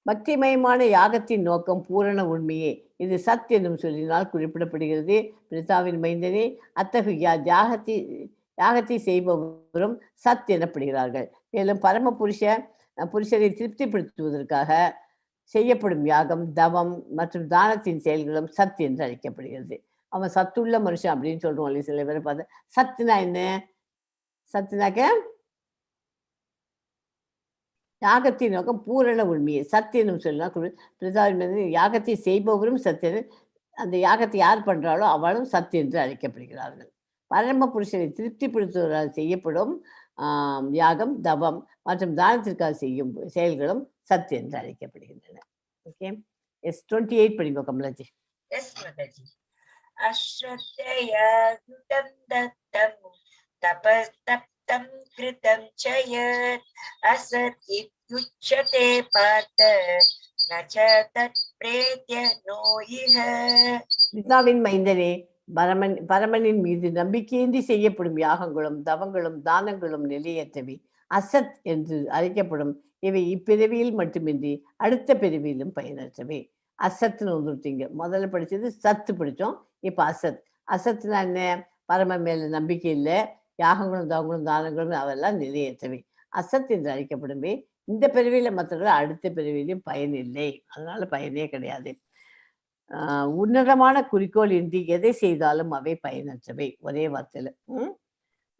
பக்திமயமான யாகத்தின் நோக்கம் பூரண உண்மையே. இது சத் என்னும் சொல்லினால் குறிப்பிடப்படுகிறது. பிரித்தாவின் மைந்தனே, அத்தகைய யாகத்தை செய்பவரும் சத் எனப்படுகிறார்கள். மேலும் புருஷரை திருப்திப்படுத்துவதற்காக செய்யப்படும் யாகம், தவம் மற்றும் தானத்தின் செயல்களும் சத் என்று அழைக்கப்படுகிறது. அவன் சத்துள்ள மனுஷன் அப்படின்னு சொல்றோம் இல்லையா? சில பேரை பார்த்து சத்துனா என்ன? சத்துனாக்க யாகத்தின் நோக்கம் பூரண உண்மையை. சத்தியனும் சொல்லலாம். யாகத்தை செய்பவரும் சத்தியன். அந்த யாகத்தை யார் பண்றாளோ அவளும் சத்து என்று அழைக்கப்படுகிறார்கள். பரம புருஷனை திருப்திப்படுத்துவதால் செய்யப்படும் யாகம், தவம் மற்றும் தானத்திற்காக செய்யும் செயல்களும் சத்து என்று அழைக்கப்படுகின்றன. ஓகே, எஸ் 28 படிங்க கமலாஜி. எஸ் மாதாஜி. அஸ்ரத்தயா யுதம் தத்தம் தபஸ்தப்தம் கிருதம் சயத் அசத் இத்யுச்யதே பார்த்த நச தத் பிரேத்ய நோயிஹ. பிதாவின் மைந்தனே, பரமனின் மீது நம்பிக்கையின்றி செய்யப்படும் யாகங்களும் தவங்களும் தானங்களும் நிலையற்றவை, அசத் என்று அழைக்கப்படும். இவை இப்பிறவியில் மட்டுமின்றி அடுத்த பிறவியிலும் பயனற்றவை. அசத்துன்னு வந்துருத்தீங்க. முதல்ல படிச்சது சத்து படித்தோம், இப்போ அசத். அசத்துனா என்ன? பரம மேல நம்பிக்கை இல்லை, யாகங்களும் தவங்களும் தானங்களும் அவெல்லாம் நிலையற்றவை, அசத் என்று அழைக்கப்படுமே. இந்த பிறவியில மற்றவர்கள் அடுத்த பிறவியிலும் பயன் இல்லை, அதனால பயனே கிடையாது. உன்னதமான குறிக்கோள் இன்றி எதை செய்தாலும் அவை பயனற்றவை. ஒரே வார்த்தையில.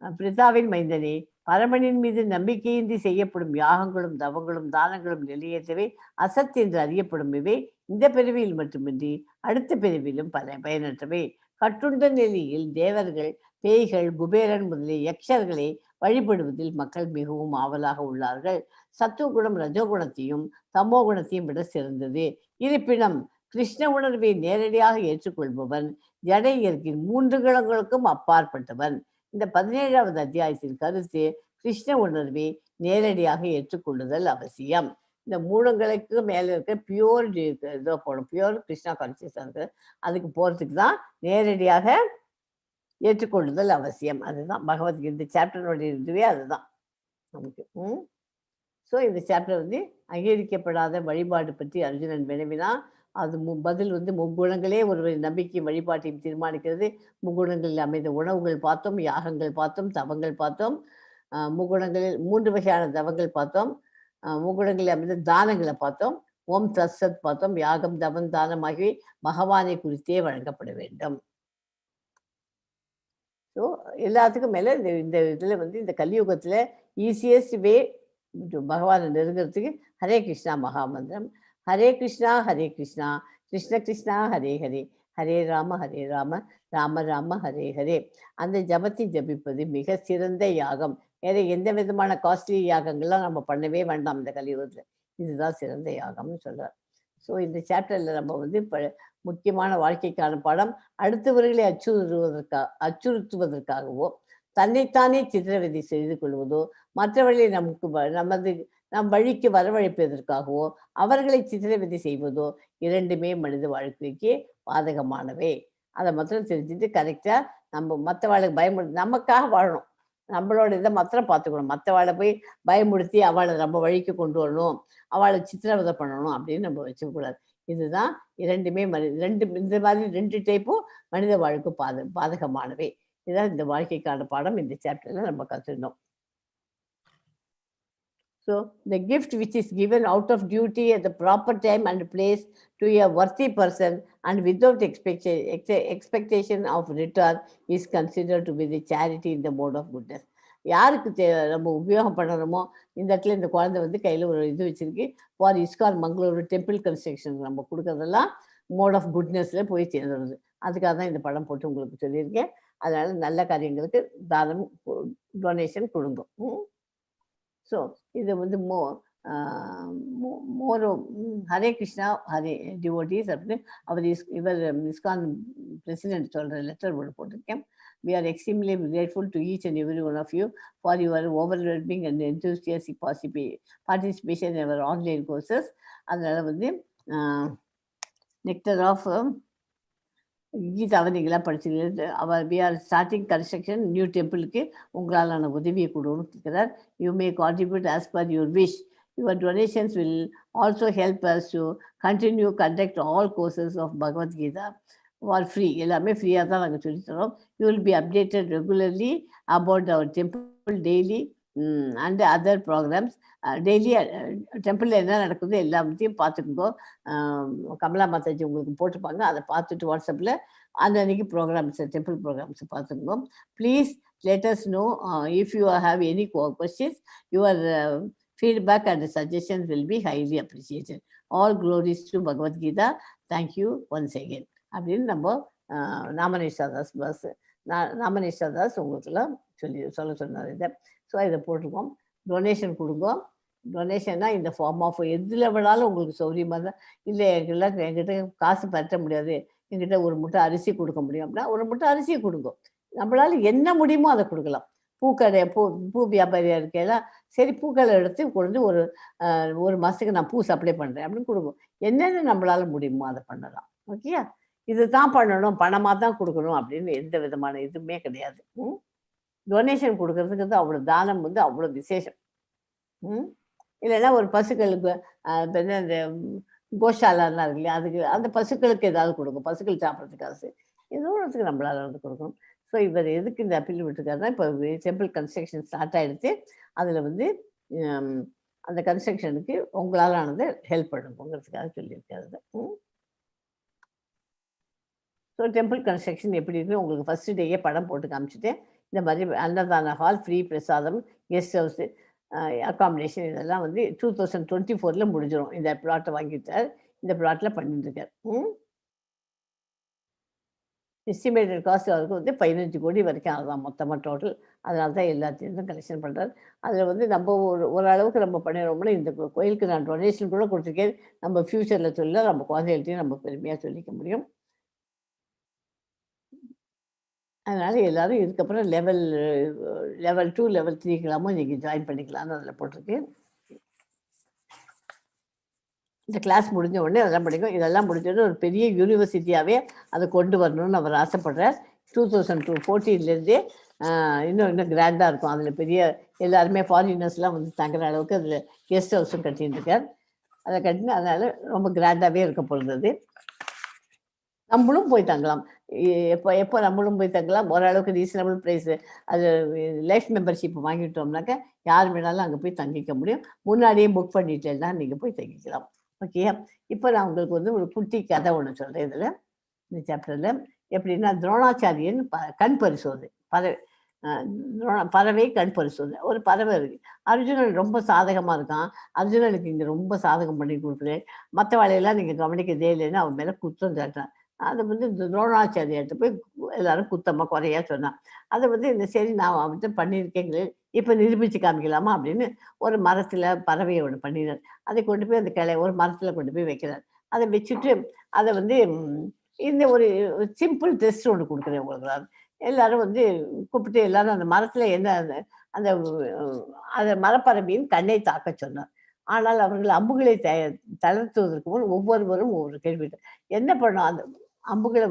பிரிதாவின் மைந்தனே, பரமனின் மீது நம்பிக்கையின்றி செய்யப்படும் யாகங்களும் தவங்களும் தானங்களும் நிலையேற்றவை அசத் என்று அறியப்படும் இவை இந்த பிறவியில் மட்டுமின்றி அடுத்த பிறவியிலும் பயனற்றவை. கட்டுண்ட நிலையில் தேவர்கள், பேய்கள், குபேரன் முதலிய யக்ஷர்களை வழிபடுவதில் மக்கள் மிகவும் ஆவலாக உள்ளார்கள். சத்துவகுணம் ரஜோகுணத்தையும் தமோ குணத்தையும் விட சிறந்தது. இருப்பினும் கிருஷ்ண உணர்வை நேரடியாக ஏற்றுக்கொள்பவன் ஜட இயற்கையின் 3 குணங்களுக்கும் அப்பாற்பட்டவன். இந்த 17வது அத்தியாயத்தின் கருத்து கிருஷ்ண உணர்வை நேரடியாக ஏற்றுக்கொள்ளுதல் அவசியம். இந்த 3 குணங்களுக்கு மேல இருக்க பியூர் இதோ போகணும், பியூர் கிருஷ்ணா கான்சியஸ்னஸ், அதுக்கு போறதுக்கு தான் நேரடியாக ஏற்றுக்கொள்ளுதல் அவசியம். அதுதான் பகவத்கீதை இந்த சாப்டருடைய இதுவே அதுதான் நமக்கு. ஸோ இந்த சாப்டர் வந்து அங்கீகரிக்கப்படாத வழிபாடு பற்றி அர்ஜுனன் வினவினா அது பதில் வந்து முக்குணங்களே ஒருவர் நம்பிக்கை வழிபாட்டையும் தீர்மானிக்கிறது. முக்குணங்களில் அமைந்த உணவுகள் பார்த்தோம், யாகங்கள் பார்த்தோம், தவங்கள் பார்த்தோம். முக்குணங்களில் 3 வகையான தவங்கள் பார்த்தோம். முக்குணங்களில் அமைந்த தானங்களை பார்த்தோம். ஓம் தத்சத் பார்த்தோம். யாகம் தவம் தானம் ஆகியவை பகவானை குறித்தே வழங்கப்பட வேண்டும். ஸோ எல்லாத்துக்கும் மேலே இந்த இதில் வந்து இந்த கலியுகத்தில் ஈஸியஸ்ட் வே பகவானை நெருங்கிறதுக்கு ஹரே கிருஷ்ணா மகாமந்திரம். ஹரே கிருஷ்ணா கிருஷ்ண கிருஷ்ணா ஹரே ஹரே, ஹரே ராம ராம ராம ஹரே ஹரே. அந்த ஜபத்தை ஜபிப்பது மிக சிறந்த யாகம். வேற எந்த விதமான காஸ்ட்லி யாகங்கள்லாம் நம்ம பண்ணவே வேண்டாம் இந்த கலியுகத்தில். இதுதான் சிறந்த யாகம்னு சொல்றார். ஸோ இந்த சாப்டர்ல நம்ம வந்து முக்கியமான வாழ்க்கைக்கான பாடம் அடுத்தவர்களை அச்சுறுத்துவதற்காகவோ தன்னைத்தானே சித்திரவதை செய்து கொள்வதோ மற்றவர்களை நம் வழிக்கு வரவழைப்பதற்காகவோ அவர்களை சித்திரவதை செய்வதோ இரண்டுமே மனித வாழ்க்கைக்கு பாதகமானவை. அதை மாத்திரம் தெரிஞ்சுட்டு கரெக்டா நம்ம மற்றவாளுக்கு பயமுறுத்தி நமக்காக வாழணும். நம்மளோட இதை மாத்திரம் பார்த்துக்கணும். மற்றவாளை போய் பயமுறுத்தி அவளை நம்ம வழிக்கு கொண்டு வரணும், அவளை சித்திரவதை பண்ணணும் அப்படின்னு நம்ம வச்சுக்கூடாது. இதுதான் இரண்டுமே இந்த மாதிரி 2 டைப்பும் மனித வாழ்க்கை பாதகமானவை. இதுதான் இந்த வாழ்க்கைக்கான பாடம் இந்த சாப்டர்ல நம்ம கற்றுக்கணும். So the gift which is given out of duty at the proper time and place to a worthy person and without expectation of return is considered to be the charity in the mode of goodness. யாருக்கு நம்ம உபயோகம் பண்ணணுமோ, இந்த இடத்துல இந்த குழந்தை வந்து கையில் ஒரு இது வச்சிருக்கு, for ISKCON Mangaluru temple construction நம்ம கொடுக்கறதெல்லாம் மோட் ஆஃப் குட்னஸ்ல போய் சேர்ந்துடுது. அதுக்காக தான் இந்த படம் போட்டு உங்களுக்கு சொல்லியிருக்கேன். அதனால நல்ல காரியங்களுக்கு தானம் டொனேஷன் கொடுங்க. ஸோ இது வந்து ஹரே கிருஷ்ணா ஹரே டிவோட்டீஸ் அப்படின்னு இவர் இஸ்கான் பிரசிடென்ட் சொல்கிற லெட்டர் ஒன்று போட்டிருக்கேன். We are extremely grateful to each and every one of you for your overwhelming and enthusiastic participation in our online courses. அதனால வந்து நெக்டர் ஆஃப் கீதாவை நீங்களாம் படிச்சுக்கிறது. we are starting construction new டெம்பிளுக்கு உங்களாலான உதவியை கொடுன்னு கேட்குறார். You may contribute as per your wish. Your donations will also help us to continue conduct all courses of Bhagavad Gita for free. எல்லாமே ஃப்ரீயாக தான் நாங்கள் சொல்லித்தரோம். You will be updated regularly about our temple daily and other programs. Daily டெம்பிளில் என்ன நடக்குது எல்லாத்தையும் பார்த்துக்கோ. கமலா மாதாஜி உங்களுக்கு போட்டிருப்பாங்க, அதை பார்த்துட்டு வாட்ஸ்அப்பில் அன்னைக்கு ப்ரோக்ராம்ஸ் டெம்பிள் ப்ரோக்ராம்ஸ் பார்த்துக்கோ. Please let us know if you have any questions. Your feedback and suggestions will be highly appreciated. All glories to Bhagavad Gita. Thank you once again. அப்படின்னு நம்ம நாமநேஷா தாஸ் உங்களுக்குலாம் சொல்ல சொன்னார் இதை. ஸோ இதை போட்டிருக்கோம். டொனேஷன் கொடுங்க. டொனேஷன்னா இந்த ஃபார்ம் ஆஃப் எதில் வேணாலும் உங்களுக்கு சௌரியமாக தான். இல்லை என்கிட்ட காசு பற்ற முடியாது, என்கிட்ட ஒரு மூட்டை அரிசி கொடுக்க முடியும் அப்படின்னா ஒரு மூட்டை அரிசியை கொடுங்க. நம்மளால என்ன முடியுமோ அதை கொடுக்கலாம். பூக்கடை பூ வியாபாரியாக இருக்கலாம், சரி பூக்களை எடுத்து கொண்டு ஒரு மாதத்துக்கு நான் பூ சப்ளை பண்ணுறேன் அப்படின்னு கொடுக்கும். என்னென்ன நம்மளால முடியுமோ அதை பண்ணலாம். ஓகே, இது தான் பண்ணணும், பணமாக தான் கொடுக்கணும் அப்படின்னு எந்த விதமான இதுவுமே கிடையாது. டொனேஷன் கொடுக்கறதுக்கு வந்து அவ்வளோ தானம் வந்து அவ்வளோ விசேஷம். இல்லைன்னா ஒரு பசுக்களுக்கு இந்த கோஷாலாம் இருக்கு இல்லையா, அதுக்கு அந்த பசுக்களுக்கு ஏதாவது கொடுக்கும், பசுக்கள் சாப்பிட்றதுக்கு காசு ஏதோ ஒன்றுக்கு நம்மளால வந்து கொடுக்கணும். ஸோ இவர் எதுக்கு இந்த அப்பீல் விட்டுருக்காருன்னா, இப்போ டெம்பிள் கன்ஸ்ட்ரக்ஷன் ஸ்டார்ட் ஆகிடுச்சு, அதில் வந்து அந்த கன்ஸ்ட்ரக்ஷனுக்கு உங்களால் ஆனது ஹெல்ப் பண்ணுங்கிறதுக்காக சொல்லியிருக்காரு. ஸோ டெம்பிள் கன்ஸ்ட்ரக்ஷன் எப்படி இருக்குன்னு உங்களுக்கு ஃபர்ஸ்ட் டேயே படம் போட்டு காமிச்சிட்டேன். இந்த மாதிரி அன்னதான ஹால், ஃப்ரீ பிரசாதம், கெஸ்ட் ஹவுஸு, அக்காமடேஷன் இதெல்லாம் வந்து 2024ல் முடிஞ்சிடும். இந்த பிளாட்டை வாங்கிட்டார். இந்த பிளாட்டில் பண்ணிட்டுருக்கார். எஸ்டிமேட்டட் காஸ்ட் அவருக்கு வந்து 15 கோடி வரைக்கும் ஆகலாம் மொத்தமாக டோட்டல். அதனால தான் எல்லாத்தையும் கலெக்ஷன் பண்ணுறாரு. அதில் வந்து நம்ம ஓரளவுக்கு நம்ம பண்ணிடுறோம்னா இந்த கோயிலுக்கு நான் டொனேஷன் கூட கொடுத்துருக்கேன். நம்ம ஃப்யூச்சரில் சொல்ல நம்ம குழந்தைகள்ட்டையும் நம்ம பெருமையாக சொல்லிக்க முடியும். அதனால எல்லாரும் இதுக்கப்புறம் லெவல் 2, லெவல் 3க்கெல்லாமும் நீங்கள் ஜாயின் பண்ணிக்கலாம்னு அதில் போட்டிருக்கு. இந்த கிளாஸ் முடிஞ்ச உடனே அதெல்லாம் படிக்கும். இதெல்லாம் முடிஞ்சோடனே ஒரு பெரிய யூனிவர்சிட்டியாகவே அதை கொண்டு வரணும்னு அவர் ஆசைப்படுறார். 2014லேருந்தே இன்னும் கிராண்டாக இருக்கும். அதில் பெரிய எல்லாருமே ஃபாரினர்ஸ்லாம் வந்து தங்குற அளவுக்கு அதில் கெஸ்ட் ஹவுஸும் கட்டின்னு இருக்கார். அதை கட்டினு அதனால் ரொம்ப கிராண்டாகவே இருக்க போகிறது. நம்மளும் போய் தங்கலாம். எப்போ நம்மளும் போய் தங்கலாம். ஓரளவுக்கு ரீசனபிள் ப்ரைஸு. அது லைஃப் மெம்பர்ஷிப் வாங்கிட்டோம்னாக்கா யார் வேணாலும் அங்கே போய் தங்கிக்க முடியும். முன்னாடியே புக் பண்ணிட்டேன்னா நீங்கள் போய் தங்கிக்கலாம். ஓகே. இப்போ நான் உங்களுக்கு வந்து ஒரு குட்டி கதை ஒன்று சொல்கிறேன் இதில், இந்த சாப்டரில். எப்படின்னா, துரோணாச்சாரியன் கண் பரிசோதனை பறவை கண் பரிசோதனை. ஒரு பறவை இருக்கு. அர்ஜுனன் ரொம்ப சாதகமாக இருக்கான். அர்ஜுனனுக்கு இங்கே ரொம்ப சாதகம் பண்ணி கொடுக்குறேன். மற்ற வேலையெல்லாம் நீங்கள் கவனிக்கதே இல்லைன்னு அவன் மேலே குற்றம் சாட்டான். அதை வந்து இந்த துரோணாச்சாரியர்கிட்ட போய் எல்லாரும் குத்தமாக குறையா சொன்னான். அதை வந்து இந்த சரி நான் அவன்கிட்ட பண்ணியிருக்கேங்களே, இப்போ நிரூபித்து காமிக்கலாமா அப்படின்னு ஒரு மரத்தில் பறவையை ஒன்று பண்ணினார். அதை கொண்டு போய் அந்த ஒரு மரத்தில் கொண்டு போய் வைக்கிறார். அதை வச்சுட்டு அதை வந்து இந்த ஒரு சிம்பிள் டெஸ்ட் ஒன்று கொடுக்குறேன் உங்களுக்கு. எல்லாரும் வந்து கூப்பிட்டு எல்லாரும் அந்த மரத்தில் என்ன அந்த அந்த மரப்பறவையின் கண்ணை தாக்க சொன்னார். ஆனால் அவர்கள் அம்புகளை தளர்த்துவதற்கு முன் ஒவ்வொருவரும் ஒவ்வொரு கேள்வி. என்ன பண்ணோம்? அந்த அம்புகளை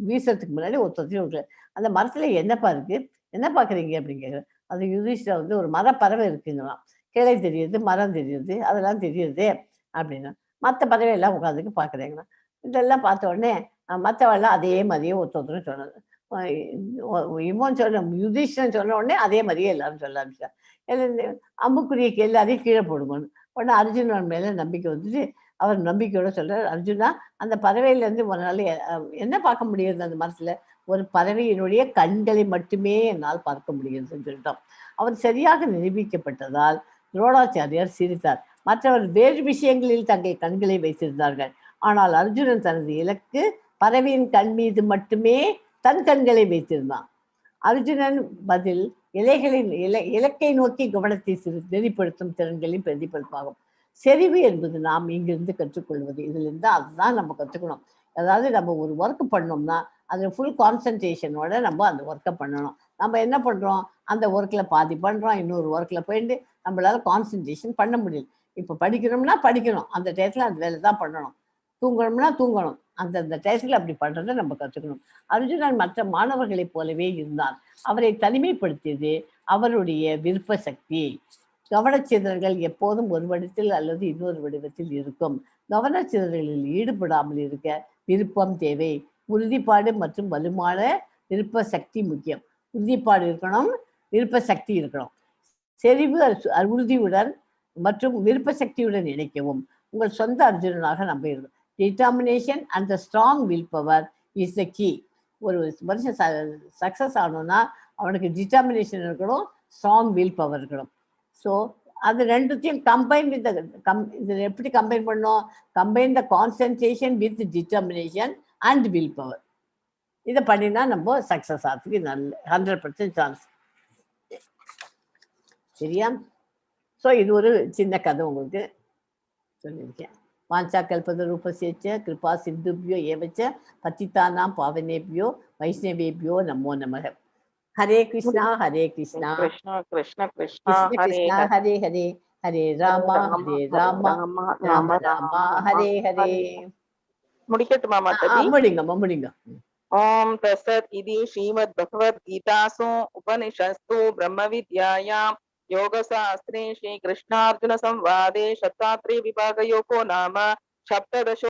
வீசுறதுக்கு முன்னாடி ஒருத்தர் அந்த மரத்துல என்னப்பா இருக்கு, என்ன பாக்குறீங்க அப்படின்னு கேட்குறேன். அது யுதிஷ்டர் வந்து ஒரு மரப்பறவை இருக்குங்களாம். கிளை தெரியுது, மரம் தெரியுது, அதெல்லாம் தெரியுது அப்படின்னா. மற்ற பறவை எல்லாம் உட்காந்துக்கு பாக்குறீங்களா. இதெல்லாம் பார்த்த உடனே மற்றவெல்லாம் அதே மாதிரியே ஒருத்தரும் சொன்னது. இவன் சொன்ன யுதிஷ்டன் சொன்ன உடனே அதே மாதிரியே எல்லாரும் சொல்ல ஆரம்பிச்சார். அம்புக்குரிய எல்லாரையும் கீழே போடுங்கன்னு. உடனே அர்ஜுனன் மேல நம்பிக்கை வந்துட்டு அவர் நம்பிக்கையோட சொல்றார், அர்ஜுனா அந்த பறவையிலேருந்து உன்னால என்ன பார்க்க முடியுது? அந்த மரத்துல ஒரு பறவையினுடைய கண்களை மட்டுமே என்னால் பார்க்க முடியுதுன்னு சொல்லிட்டோம். அவர் சரியாக நிரூபிக்கப்பட்டதால் துரோணாச்சாரியார் சிரித்தார். மற்றவர் வேறு விஷயங்களில் தங்கள் கண்களை வைத்திருந்தார்கள். ஆனால் அர்ஜுனன் தனது இலக்கு பறவையின் கண் மீது மட்டுமே தன் கண்களை வைத்திருந்தான். அர்ஜுனன் பதில் இலக்கை நோக்கி கவனத்தை நெறிப்படுத்தும் திறன்களின் பிரதிபலிப்பாகும். செறிவு என்பது நாம் இங்கிருந்து கற்றுக்கொள்வது. இதுல இருந்து அதுதான் நம்ம கற்றுக்கணும். அதாவது நம்ம ஒரு ஒர்க் பண்ணோம்னா அது ஃபுல் கான்சன்ட்ரேஷனோட நம்ம அந்த ஒர்க்கை பண்ணணும். நம்ம என்ன பண்றோம்? அந்த ஒர்க்ல பாதி பண்றோம், இன்னொரு ஒர்க்ல போயிட்டு நம்மளால கான்சன்ட்ரேஷன் பண்ண முடியல. இப்போ படிக்கணும்னா படிக்கணும், அந்த டயத்துல அந்த வேலை தான் பண்ணணும். தூங்கணும்னா தூங்கணும், அந்த டயத்துல அப்படி பண்றதை நம்ம கற்றுக்கணும். அர்ஜுனன் மற்ற மாணவர்களைப் போலவே இருந்தான். அவரை தனிமைப்படுத்தியது அவருடைய விருப்ப சக்தி. கவனச்சிதறல்கள் எப்போதும் ஒரு வடிவத்தில் அல்லது இன்னொரு வடிவத்தில் இருக்கும். கவனச்சிதறல்களில் ஈடுபடாமல் இருக்க விருப்பம் தேவை. உறுதிப்பாடு மற்றும் வலுவான விருப்ப சக்தி முக்கியம். உறுதிப்பாடு இருக்கணும், விருப்ப சக்தி இருக்கணும். செறிவு உறுதியுடன் மற்றும் விருப்ப சக்தியுடன் இணைக்கவும். உங்கள் சொந்த அர்ஜுனனாக நம்ப இருக்கும். Determination and the strong will power is the key. ஒரு மனுஷன் சக்சஸ் ஆகணும்னா அவனுக்கு டிட்டர்மினேஷன் இருக்கணும், ஸ்ட்ராங் வில் பவர் இருக்கணும். ஸோ அது ரெண்டுத்தையும் கம்பைன் வித் இது எப்படி கம்பைன் பண்ணோம்? Combine the concentration with determination and will power. இதை பண்ணினா நம்ம சக்சஸ் ஆகிறதுக்கு நல்ல 100% சான்ஸ். சரியா? ஸோ இது ஒரு சின்ன கதை உங்களுக்கு சொல்லியிருக்கேன். வாஞ்சா கல்பத ரூபசேச்ச கிருபா சிந்துபியோ ஏவச்ச பத்திதானாம் பாவனேபியோ வைஷ்ணவேபியோ நமோ நமக. ஹரே கிருஷ்ணா ஹரே கிருஷ்ணா கிருஷ்ண கிருஷ்ண கிருஷ்ண கிருஷ்ண ஹரே கிருஷ்ணா ஹரே ஹரே ஹரே ராமா ஹரே ராமா ராம ராமா ஹரே ஹரே. முடிக்கட்டுமா மாதாஜி? முடிங்கம்மா முடிங்க. ஓம் தசத் இது ஸ்ரீமத் பகவத் கீதாசு உபனிஷஸ்து பிரம்ம வித்யாயாம் யோகசாஸ்திரே ஸ்ரீ கிருஷ்ணார்ஜுன சம்வாதே சத்தாத்ரே விபாகயோகோ நாம சப்ததசோ